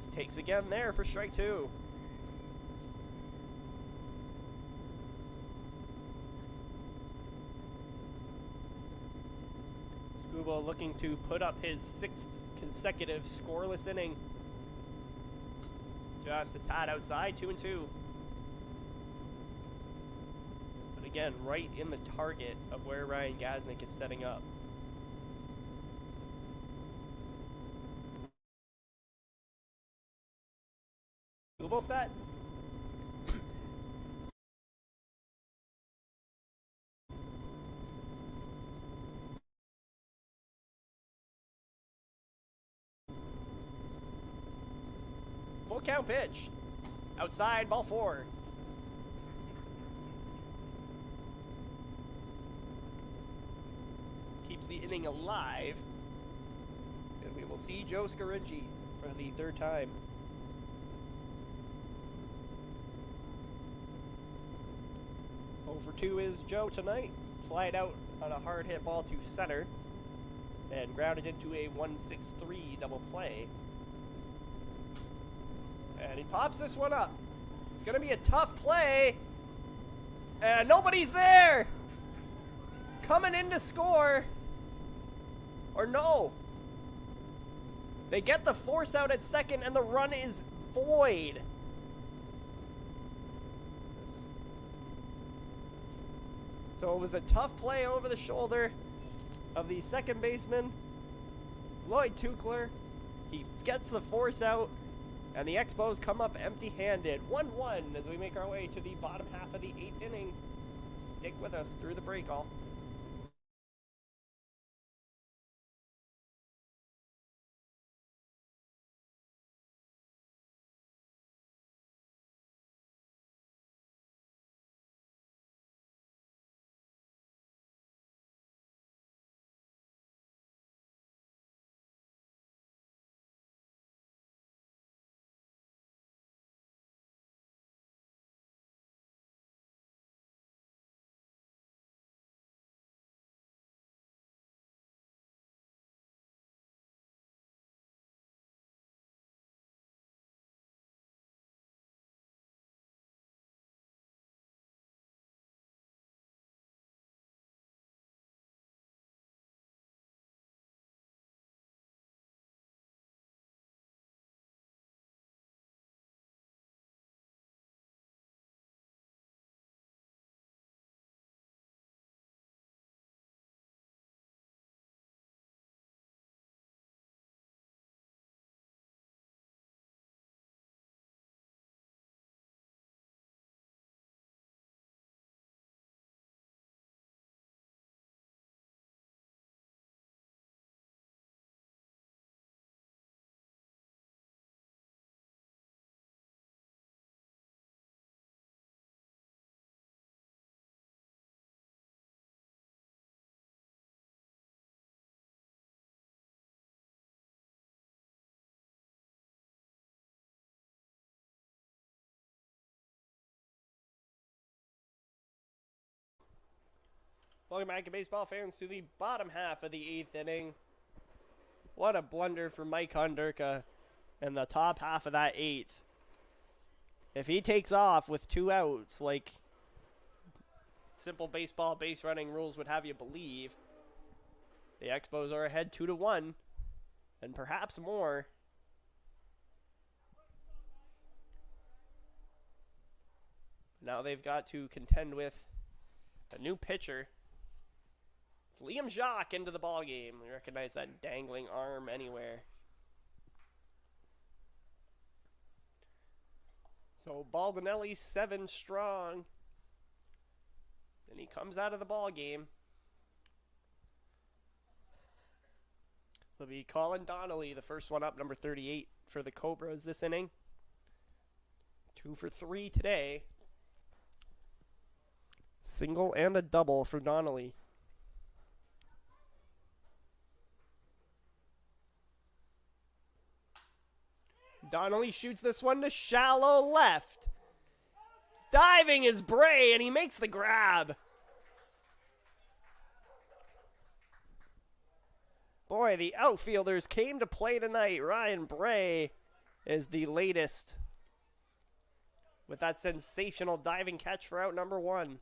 He takes again there for strike two. Scuba looking to put up his 6th consecutive scoreless inning. Just a tad outside, 2-2. But again, right in the target of where Ryan Gaznick is setting up. Google sets. Full count pitch. Outside, ball 4. Keeps the inning alive. And we will see Joe Scaringi for the 3rd time. For 2 is Joe tonight. Flied out on a hard hit ball to center and grounded into a 1-6-3 double play. And he pops this one up. It's going to be a tough play. And nobody's there. Coming in to score. Or no. They get the force out at second and the run is void. So it was a tough play over the shoulder of the second baseman, Lloyd Tukler. He gets the force out, and the Expos come up empty-handed. 1-1 as we make our way to the bottom half of the 8th inning. Stick with us through the break all. Welcome back, baseball fans, to the bottom half of the 8th inning. What a blunder for Mike Kondurka in the top half of that 8th. If he takes off with 2 outs, like simple baseball base running rules would have you believe, the Expos are ahead 2-1, and perhaps more. Now they've got to contend with a new pitcher. It's Liam Jacques into the ballgame. We recognize that dangling arm anywhere. So Baldinelli 7 strong. And he comes out of the ballgame. It'll be Colin Donnelly, the first one up, number 38 for the Cobras this inning. 2 for 3 today. Single and a double for Donnelly. Donnelly shoots this one to shallow left. Diving is Bray, and he makes the grab. Boy, the outfielders came to play tonight. Ryan Bray is the latest with that sensational diving catch for out number 1.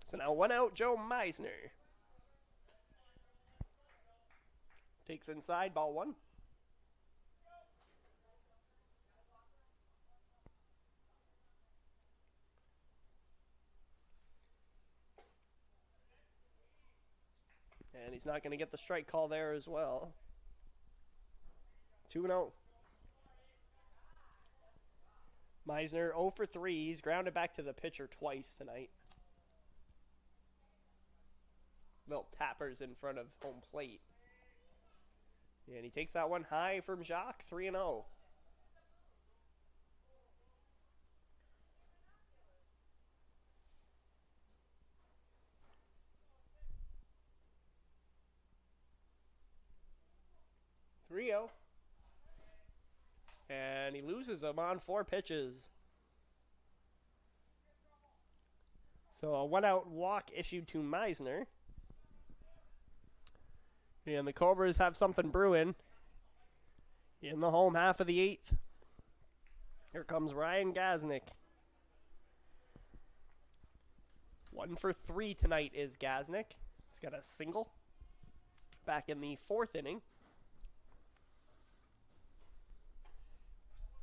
So now 1 out, Joe Meisner. Takes inside, ball 1. And he's not going to get the strike call there as well. 2-0. Meisner 0 for 3. He's grounded back to the pitcher twice tonight. Little tappers in front of home plate. And he takes that one high from Jacques, 3-0. And he loses them on 4 pitches. So a 1-out walk issued to Meisner. And the Cobras have something brewing in the home half of the 8th. Here comes Ryan Gaznick. 1 for 3 tonight is Gaznick. He's got a single back in the 4th inning.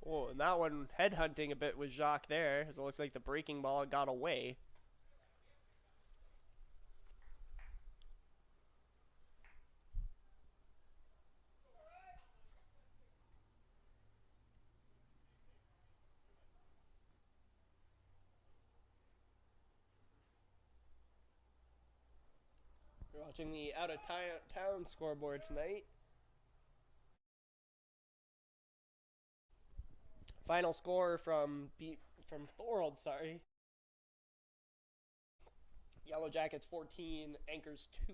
Oh, and that one headhunting a bit with Jacques there, as it looks like the breaking ball got away. You're watching the out-of-town scoreboard tonight. Final score from Thorold, sorry. Yellow Jackets 14, Anchors 2.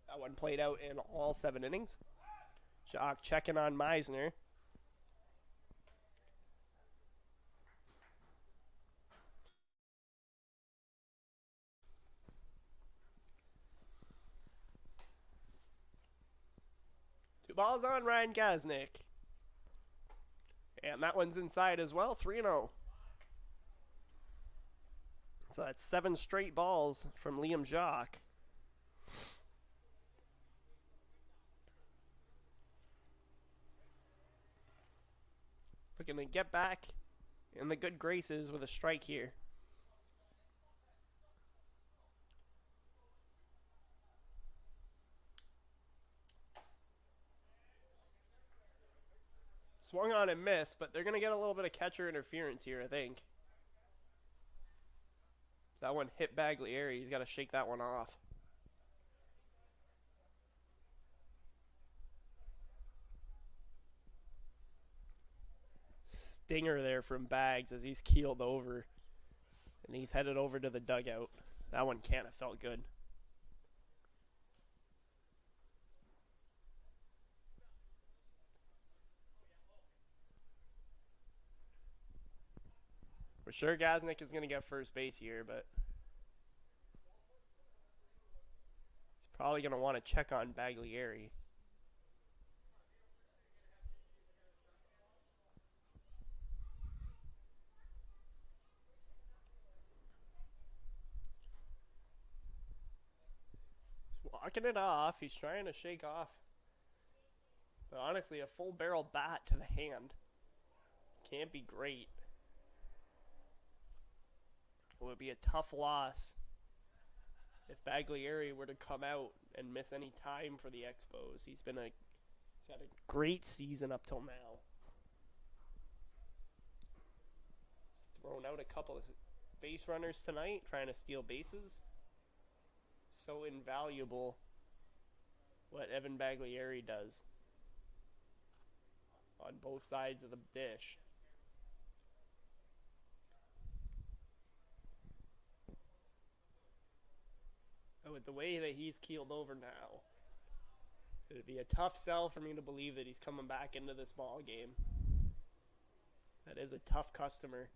That one played out in all 7 innings. Jacques checking on Meisner. Two balls on Ryan Gaznick. And that one's inside as well, 3-0. So that's 7 straight balls from Liam Jacques. Looking to get back in the good graces with a strike here. Swung on and missed, but they're going to get a little bit of catcher interference here, I think. That one hit Baglieri. He's got to shake that one off. Stinger there from Bags as he's keeled over. And he's headed over to the dugout. That one can't have felt good. We're sure Gaznick is going to get first base here, but he's probably going to want to check on Baglieri. He's walking it off. He's trying to shake off. But honestly, a full barrel bat to the hand can't be great. It would be a tough loss if Baglieri were to come out and miss any time for the Expos. He's had a great season up till now. He's thrown out a couple of base runners tonight, trying to steal bases. So invaluable what Evan Baglieri does. on both sides of the dish. And with the way that he's keeled over now, it'd be a tough sell for me to believe that he's coming back into this ball game. That is a tough customer.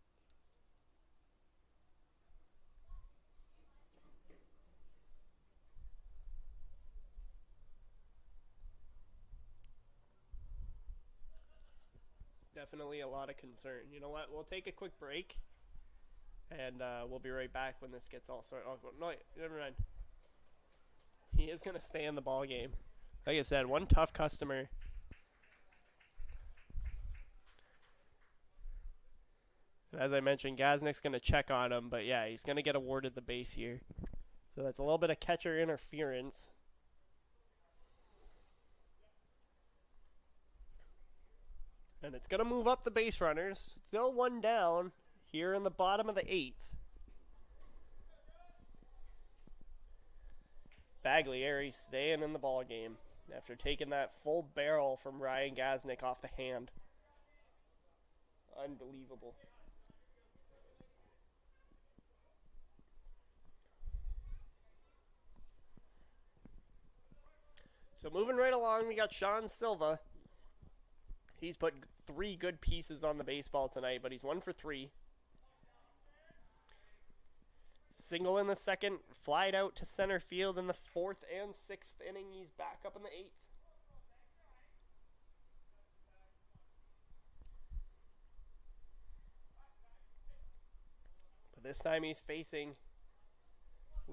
It's definitely a lot of concern. You know what? We'll take a quick break, and we'll be right back when this gets all sorted. Oh, no, never mind. He is going to stay in the ball game. Like I said, one tough customer. And as I mentioned, Gaznick's going to check on him, but yeah, he's going to get awarded the base here. So that's a little bit of catcher interference. And it's going to move up the base runners. Still one down here in the bottom of the 8th. Baglieri staying in the ball game after taking that full barrel from Ryan Gaznick off the hand. Unbelievable. So moving right along, we got Sean Silva. He's put 3 good pieces on the baseball tonight, but he's 1 for 3. Single in the second, flied out to center field in the 4th and 6th inning. He's back up in the 8th. But this time he's facing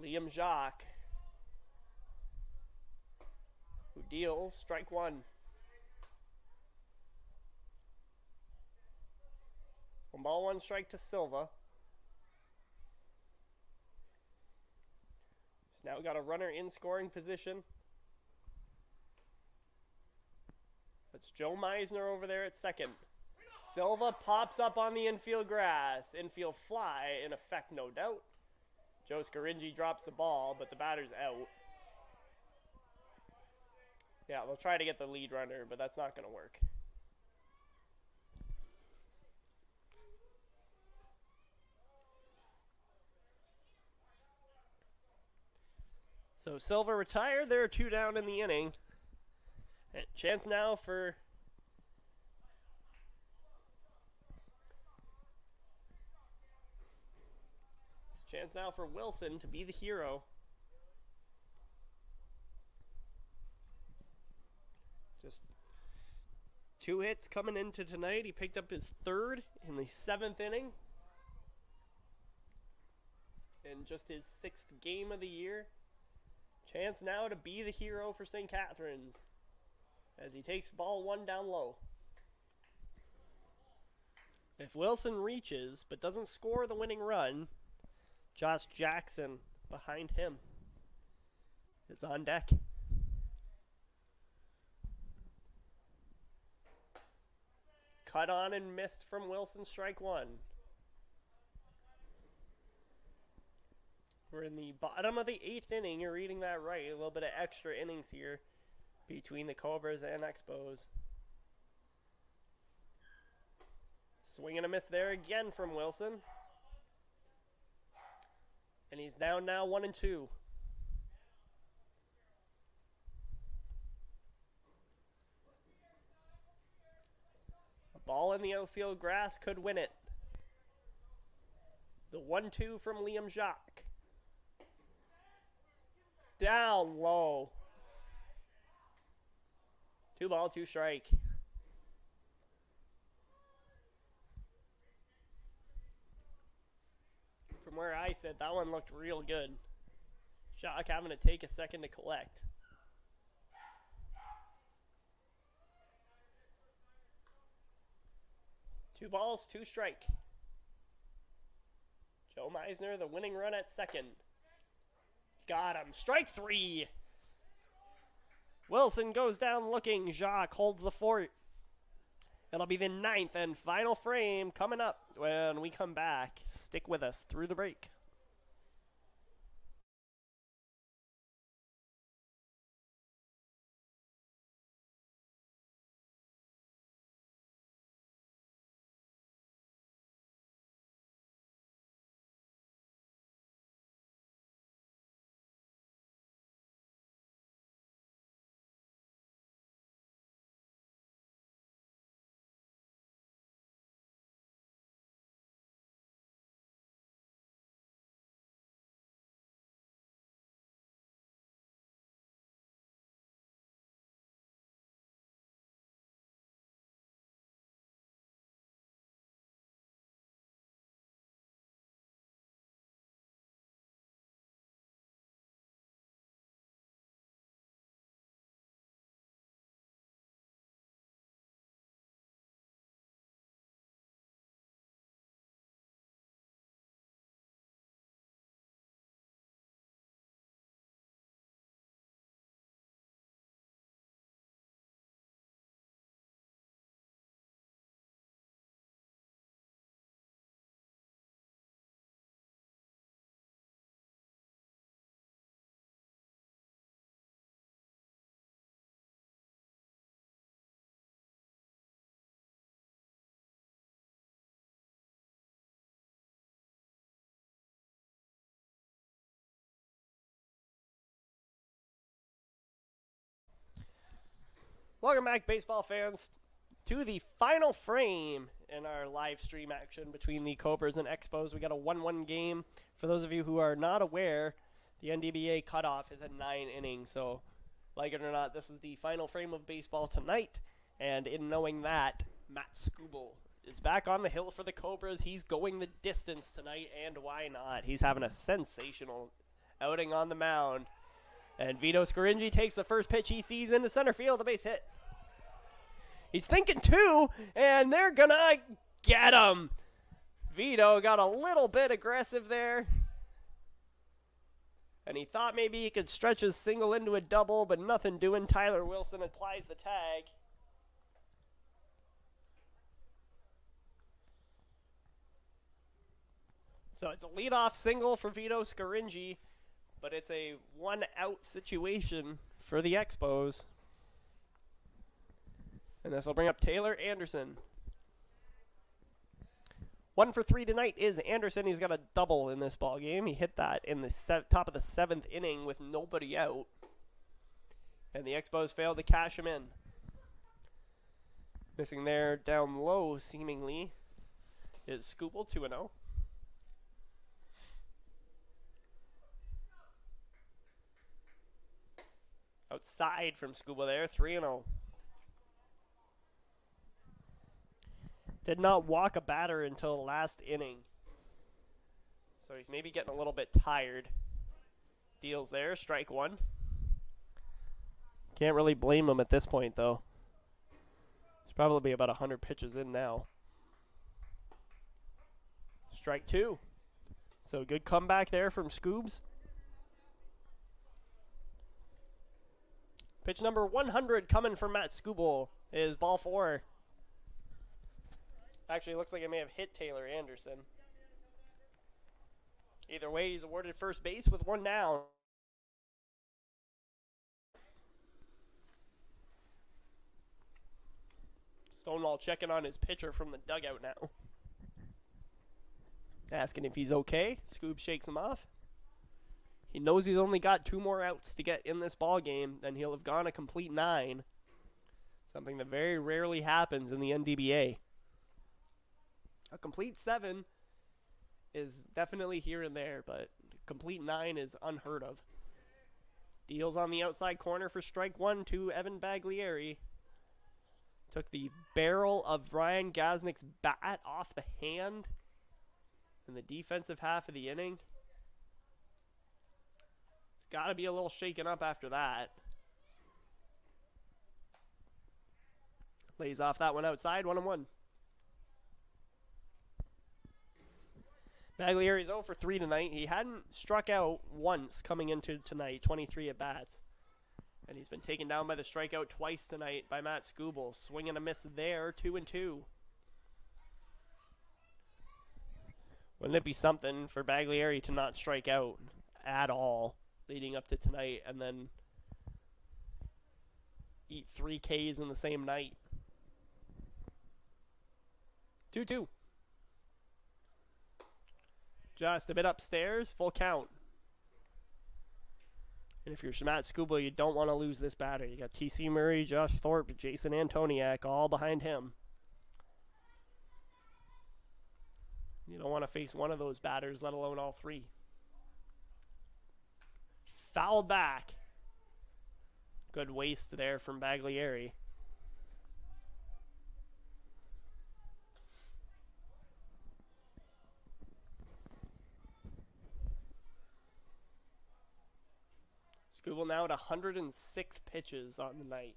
Liam Jacques, who deals strike 1. 1 ball, 1 strike to Silva. He's now got a runner in scoring position. That's Joe Meisner over there at second. Silva pops up on the infield grass. Infield fly, in effect, no doubt. Joe Scaringi drops the ball, but the batter's out. Yeah, they'll try to get the lead runner, but that's not going to work. So Silva retired. There are 2 down in the inning. And chance now for Wilson to be the hero. Just 2 hits coming into tonight. He picked up his 3rd in the 7th inning. And just his 6th game of the year. Chance now to be the hero for St. Catharines as he takes ball 1 down low. If Wilson reaches but doesn't score the winning run, Josh Jackson behind him is on deck. Cut on and missed from Wilson, strike 1. We're in the bottom of the 8th inning. You're reading that right. A little bit of extra innings here between the Cobras and Expos. Swing and a miss there again from Wilson. And he's down now 1-2. A ball in the outfield grass could win it. The 1-2 from Liam Jacques. Down low. 2 ball, 2 strike. From where I sit, that one looked real good. Jacques having to take a second to collect. Two balls, 2 strike. Joe Meisner, the winning run at second. Got him. Strike 3. Wilson goes down looking. Jacques holds the fort. It'll be the 9th and final frame coming up when we come back. Stick with us through the break. Welcome back, baseball fans, to the final frame in our live stream action between the Cobras and Expos. We got a 1-1 game. For those of you who are not aware, the NDBA cutoff is at 9 innings, so like it or not, this is the final frame of baseball tonight. And in knowing that, Matt Skubal is back on the hill for the Cobras. He's going the distance tonight, and why not? He's having a sensational outing on the mound. And Vito Scaringi takes the first pitch he sees into center field, the base hit. He's thinking two, and they're gonna get him. Vito got a little bit aggressive there. And he thought maybe he could stretch his single into a double, but nothing doing. Tyler Wilson applies the tag. So it's a leadoff single for Vito Scaringi, but it's a one-out situation for the Expos. And this will bring up Taylor Anderson. 1 for 3 tonight is Anderson. He's got a double in this ball game. He hit that in the top of the 7th inning with nobody out. And the Expos failed to cash him in. Missing there down low, seemingly, is Skubal, 2-0. Outside from Skubal there, 3-0. Did not walk a batter until last inning. So he's maybe getting a little bit tired. Deals there, strike one. Can't really blame him at this point, though. He's probably about 100 pitches in now. Strike two. So good comeback there from Scoobs. Pitch number 100 coming from Matt Skubal is ball 4. Actually, it looks like it may have hit Taylor Anderson. Either way, he's awarded first base with one down. Stonewall checking on his pitcher from the dugout now. Asking if he's okay. Scoob shakes him off. He knows he's only got 2 more outs to get in this ball game, then he'll have gone a complete 9. Something that very rarely happens in the NDBA. A complete 7 is definitely here and there, but complete 9 is unheard of. Deals on the outside corner for strike 1 to Evan Baglieri. Took the barrel of Ryan Gaznick's bat off the hand in the defensive half of the inning. It's got to be a little shaken up after that. Lays off that one outside, 1-1. Baglieri's 0 for 3 tonight. He hadn't struck out once coming into tonight, 23 at bats. And he's been taken down by the strikeout twice tonight by Matt Skubal. Swing and a miss there, 2-2. Wouldn't it be something for Baglieri to not strike out at all leading up to tonight and then eat 3 Ks in the same night? 2-2. Just a bit upstairs, full count. And if you're Matt Skubal, you don't want to lose this batter. You got T.C. Murray, Josh Thorpe, Jason Antoniak, all behind him. You don't want to face one of those batters, let alone all 3. Fouled back. Good waste there from Baglieri. Skubal now at 106 pitches on the night.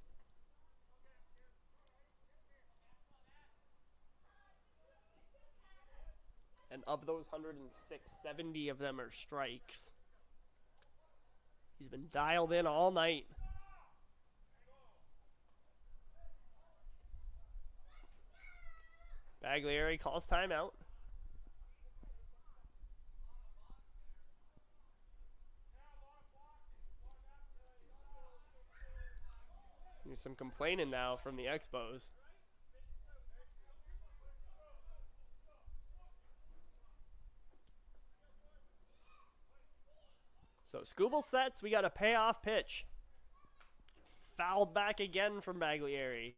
And of those 106, 70 of them are strikes. He's been dialed in all night. Baglieri calls timeout. There's some complaining now from the Expos. So Skubal sets. We got a payoff pitch. Fouled back again from Baglieri.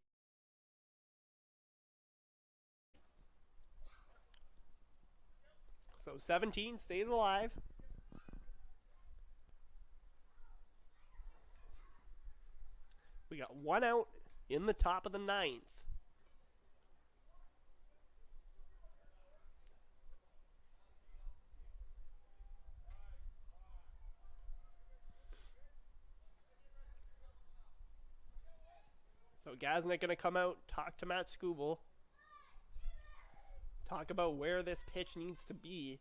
So 17 stays alive. We got one out in the top of the ninth. So Gaznick going to come out, talk to Matt Skubal, talk about where this pitch needs to be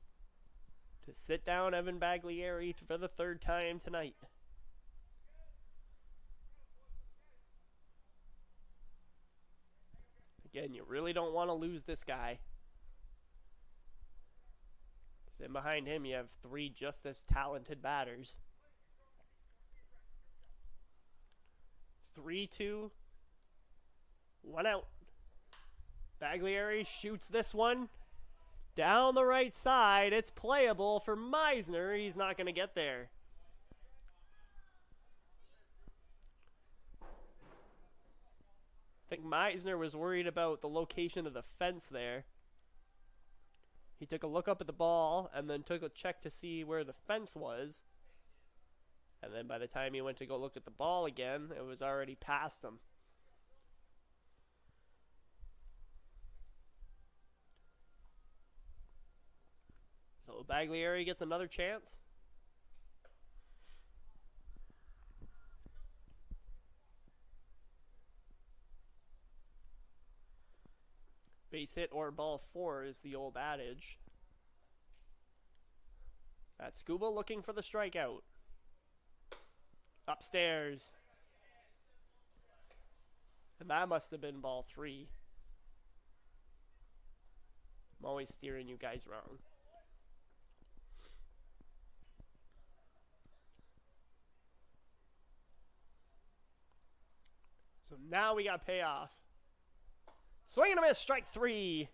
to sit down Evan Baglieri for the third time tonight. Again, you really don't want to lose this guy. Because in behind him, you have three just as talented batters. 3-2. One out. Baglieri shoots this one down the right side. It's playable for Meisner. He's not going to get there. I think Meisner was worried about the location of the fence there. He took a look up at the ball and then took a check to see where the fence was. And then by the time he went to go look at the ball again, it was already past him. So Baglieri gets another chance. Base hit or ball four is the old adage. That's Skubal looking for the strikeout. Upstairs. And that must have been ball three. I'm always steering you guys wrong. So now we got payoff. Swing and a miss, strike three.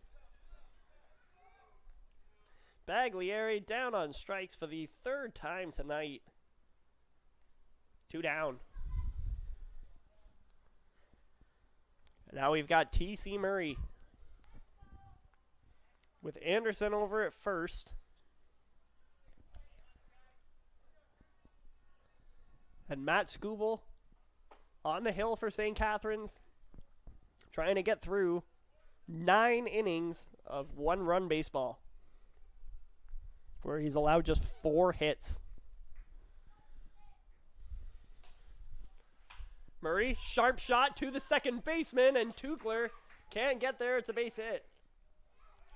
Baglieri down on strikes for the third time tonight. 2 down. And now we've got T.C. Murray with Anderson over at first. And Matt Skubal on the hill for St. Catharines, trying to get through 9 innings of 1-run baseball, where he's allowed just 4 hits. Murray, sharp shot to the second baseman, and Tukler can't get there. It's a base hit.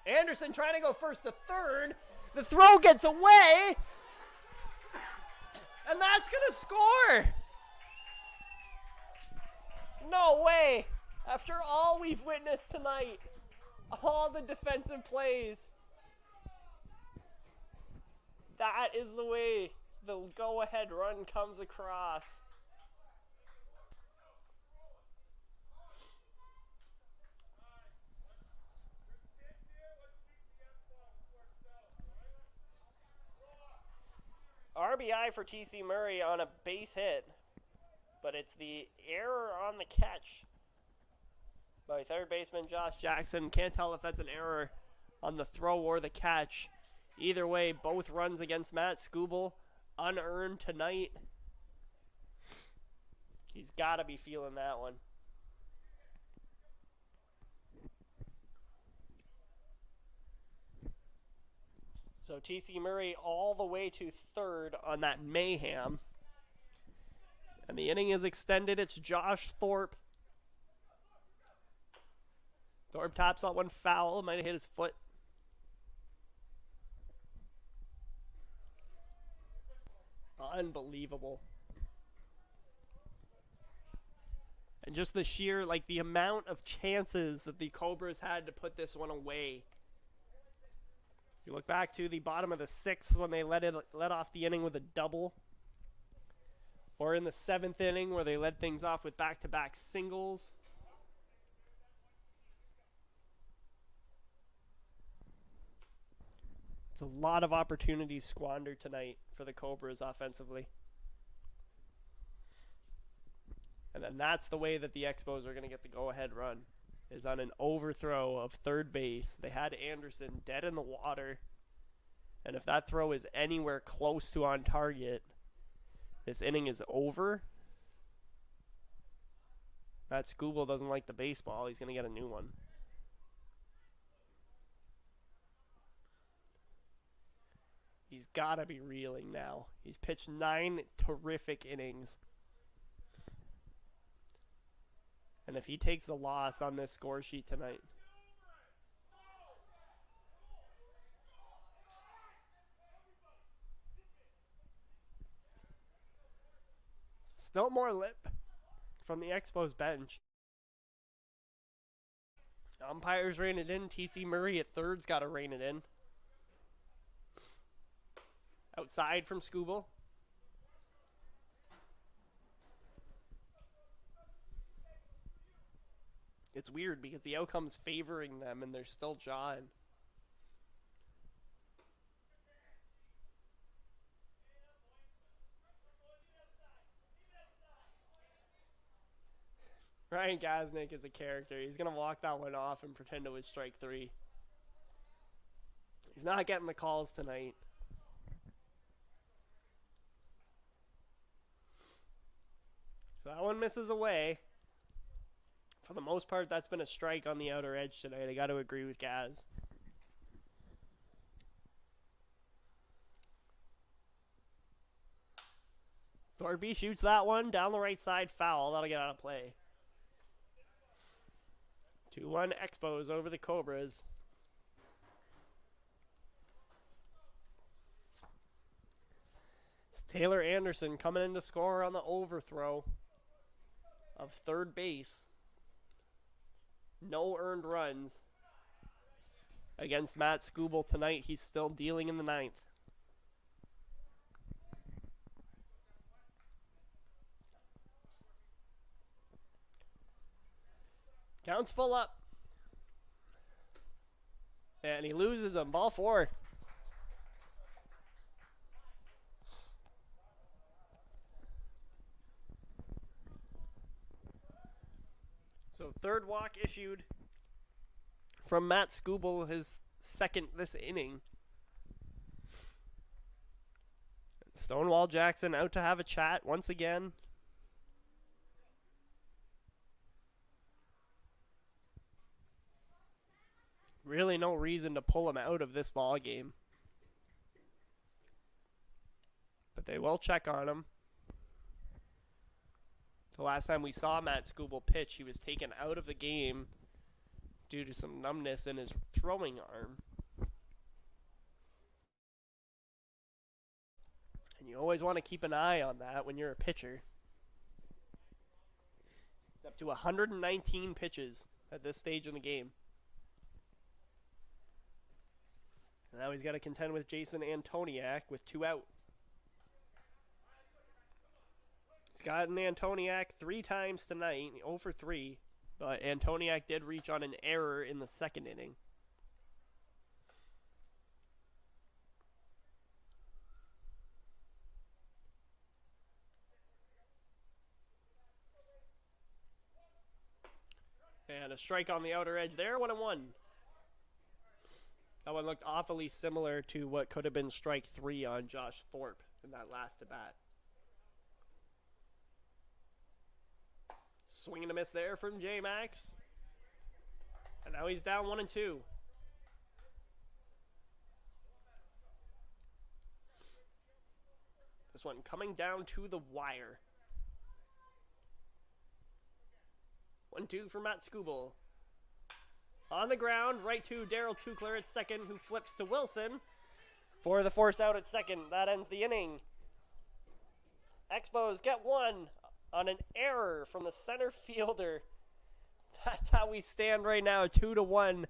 Anderson trying to go first to third. The throw gets away, and that's going to score. No way. After all we've witnessed tonight, all the defensive plays, that is the way the go-ahead run comes across. RBI for T.C. Murray on a base hit, but it's the error on the catch by third baseman Josh Jackson. Can't tell if that's an error on the throw or the catch. Either way, both runs against Matt Skubal, unearned tonight. He's got to be feeling that one. So T.C. Murray all the way to third on that mayhem. And the inning is extended. It's Josh Thorpe. Thorpe taps that one foul. Might have hit his foot. Unbelievable. And just the sheer, like, the amount of chances that the Cobras had to put this one away. You look back to the bottom of the 6th when they let off the inning with a double. Or in the 7th inning where they led things off with back-to-back singles. It's a lot of opportunities squandered tonight for the Cobras offensively. And then that's the way that the Expos are going to get the go-ahead run, is on an overthrow of third base. They had Anderson dead in the water. And if that throw is anywhere close to on target, this inning is over. Matt Skubal doesn't like the baseball. He's going to get a new one. He's got to be reeling now. He's pitched 9 terrific innings. And if he takes the loss on this score sheet tonight, still more lip from the Expos bench. Umpires rein it in. TC Murray at third's got to rein it in. Outside from Skubal. It's weird because the outcome's favoring them and they're still jawing. Ryan Gaznick is a character. He's going to walk that one off and pretend it was strike 3. He's not getting the calls tonight. So that one misses away. For the most part, that's been a strike on the outer edge tonight. I got to agree with Gaz. Thorpe shoots that one down the right side, foul. That'll get out of play. 2-1 Expos over the Cobras. It's Taylor Anderson coming in to score on the overthrow of third base. No earned runs against Matt Skubal tonight. He's still dealing in the 9th. Counts full up. And he loses them. Ball 4. So third walk issued from Matt Skubal, his second this inning. Stonewall Jackson out to have a chat once again. Really no reason to pull him out of this ball game. But they will check on him. The last time we saw Matt Skubal pitch, he was taken out of the game due to some numbness in his throwing arm. And you always want to keep an eye on that when you're a pitcher. He's up to 119 pitches at this stage in the game. And now he's got to contend with Jason Antoniak with 2 out. He's gotten Antoniak 3 times tonight, 0 for 3. But Antoniak did reach on an error in the second inning. And a strike on the outer edge there, 1-1. That one looked awfully similar to what could have been strike 3 on Josh Thorpe in that last at-bat. Swing and a miss there from J-Max. And now he's down 1-2. This one coming down to the wire. 1-2 for Matt Skubal. On the ground, right to Daryl Tukler at second, who flips to Wilson for the force out at second. That ends the inning. Expos get one on an error from the center fielder. That's how we stand right now, 2-1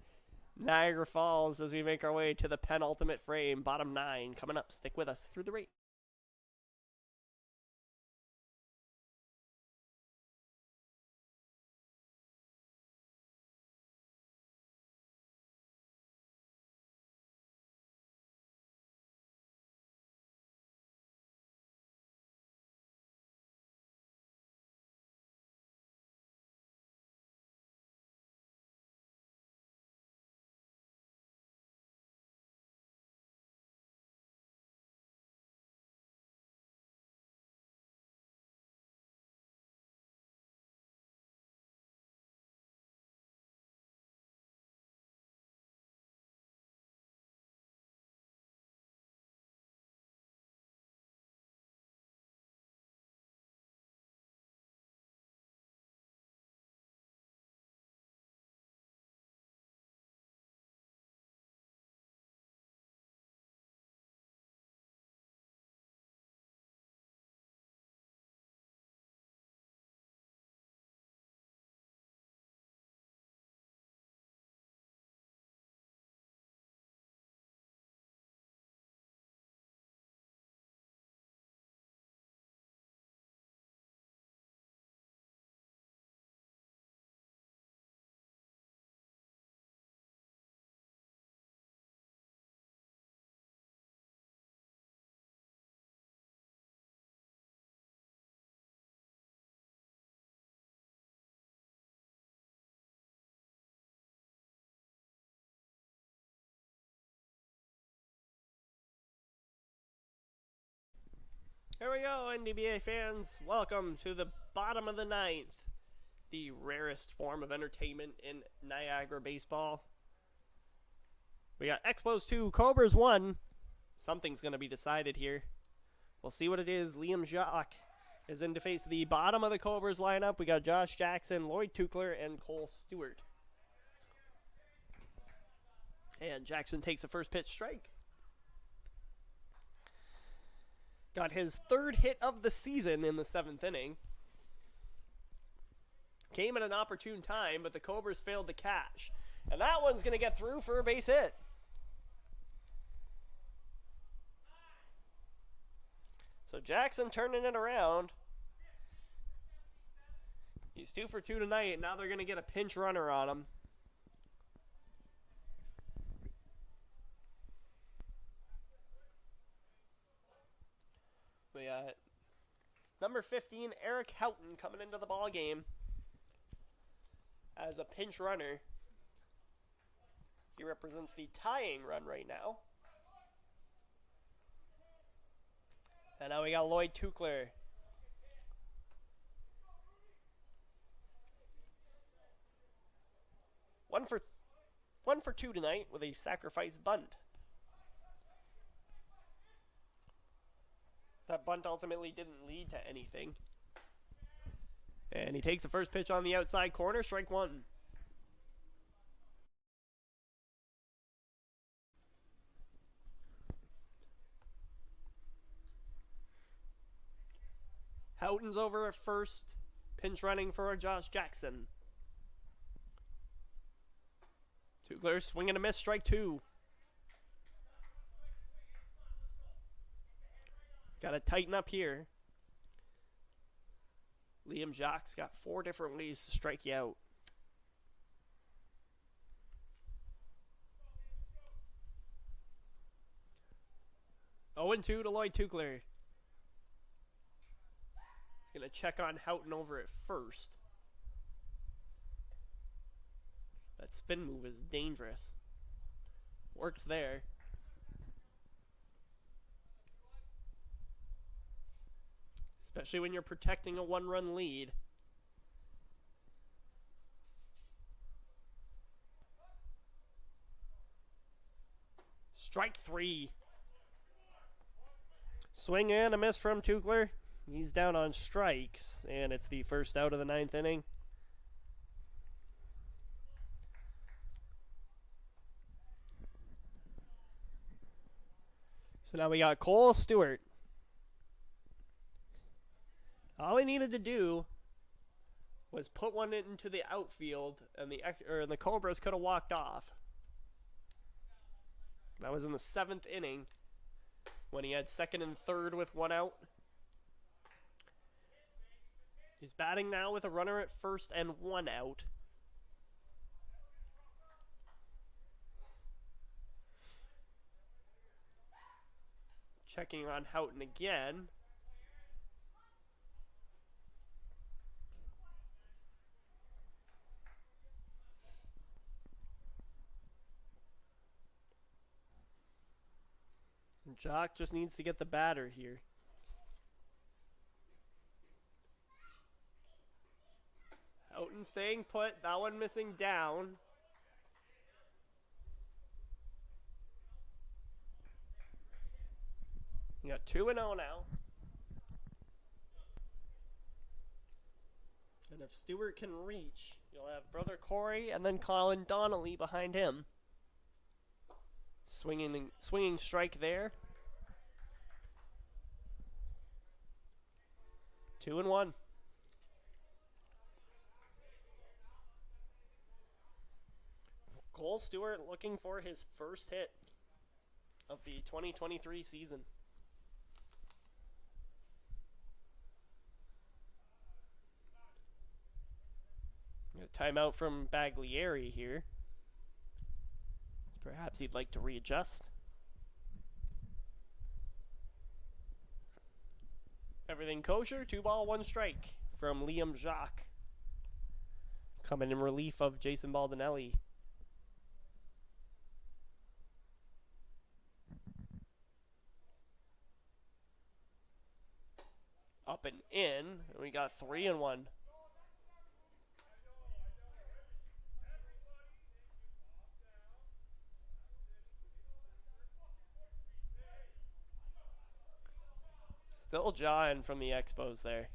Niagara Falls as we make our way to the penultimate frame, bottom 9. Coming up, stick with us through the race. Here we go, NDBA fans. Welcome to the bottom of the ninth, the rarest form of entertainment in Niagara baseball. We got Expos 2, Cobras 1. Something's going to be decided here. We'll see what it is. Liam Jacques is in to face the bottom of the Cobras lineup. We got Josh Jackson, Lloyd Tukler, and Cole Stewart. And Jackson takes the first pitch strike. Got his third hit of the season in the 7th inning. Came at an opportune time, but the Cobras failed to catch. And that one's going to get through for a base hit. So Jackson turning it around. He's 2 for 2 tonight. Now they're going to get a pinch runner on him. We got number 15, Eric Houghton, coming into the ball game as a pinch runner. He represents the tying run right now. And now we got Lloyd Tukler. One for 2 tonight with a sacrifice bunt. That bunt ultimately didn't lead to anything. And he takes the first pitch on the outside corner, strike one. Houghton's over at first, pinch running for Josh Jackson. Tukler swing and a miss, strike two. Got to tighten up here. Liam Jacques got 4 different ways to strike you out. Oh, 0-2 to Lloyd Tukler. He's going to check on Houghton over at first. That spin move is dangerous. Works there. Especially when you're protecting a 1-run lead. Strike 3. Swing and a miss from Tukler. He's down on strikes, and it's the first out of the 9th inning. So now we got Cole Stewart. All he needed to do was put one into the outfield, and the Cobras could have walked off. That was in the 7th inning when he had 2nd and 3rd with 1 out. He's batting now with a runner at first and 1 out. Checking on Houghton again. Jock just needs to get the batter here. Houghton staying put. That one missing down. You got 2-0 now. And if Stewart can reach, you'll have brother Corey and then Colin Donnelly behind him. Swinging strike there. 2-1. Cole Stewart looking for his first hit of the 2023 season. A timeout from Baglieri here. Perhaps he'd like to readjust. Everything kosher. 2 ball, 1 strike from Liam Jacques. Coming in relief of Jason Baldinelli. up and in. And we got 3-1. Still jawing from the Expos there.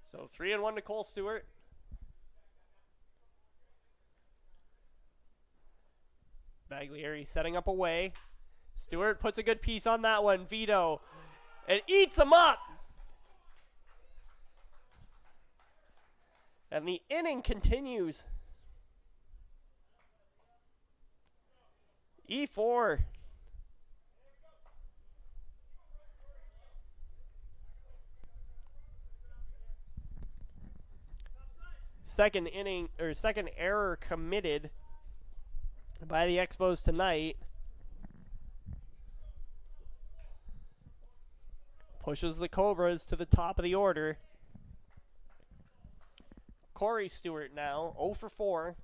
So 3-1 to Cole Stewart. Baglieri setting up away. Stewart puts a good piece on that one. Vito. And eats him up. And the inning continues. E4. Second inning, or second error committed by the Expos tonight. Pushes the Cobras to the top of the order. Corey Stewart now, 0 for 4.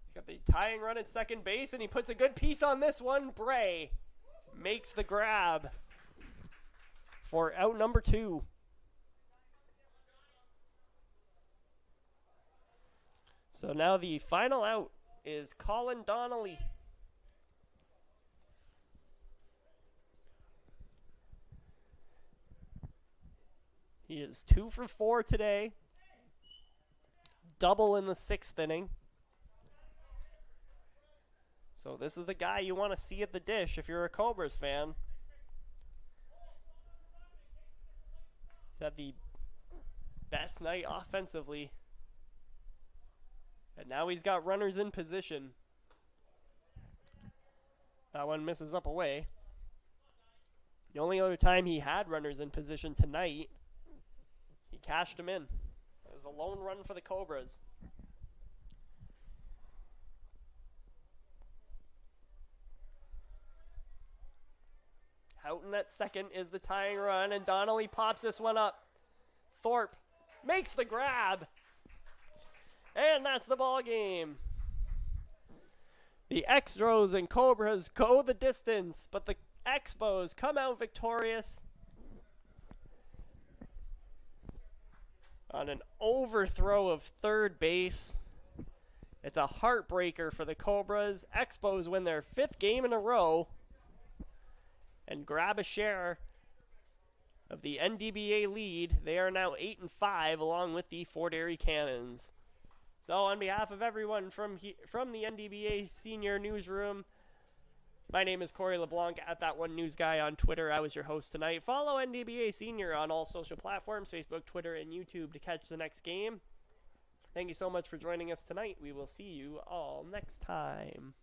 He's got the tying run at second base, and he puts a good piece on this one. Bray makes the grab for out number 2. So now the final out is Colin Donnelly. He is 2 for 4 today. Double in the 6th inning. So this is the guy you want to see at the dish if you're a Cobras fan. He's had the best night offensively. And now he's got runners in position. That one misses up away. The only other time he had runners in position tonight, he cashed him in. It was a lone run for the Cobras. Houghton at second is the tying run, and Donnelly pops this one up. Thorpe makes the grab. And that's the ball game. The Expos and Cobras go the distance, but the Expos come out victorious on an overthrow of third base. It's a heartbreaker for the Cobras. Expos win their 5th game in a row and grab a share of the NDBA lead. They are now 8-5 along with the Fort Erie Cannons. So on behalf of everyone from the NDBA Senior Newsroom, my name is Corey LeBlanc at That One News Guy on Twitter. I was your host tonight. Follow NDBA Senior on all social platforms, Facebook, Twitter, and YouTube to catch the next game. Thank you so much for joining us tonight. We will see you all next time.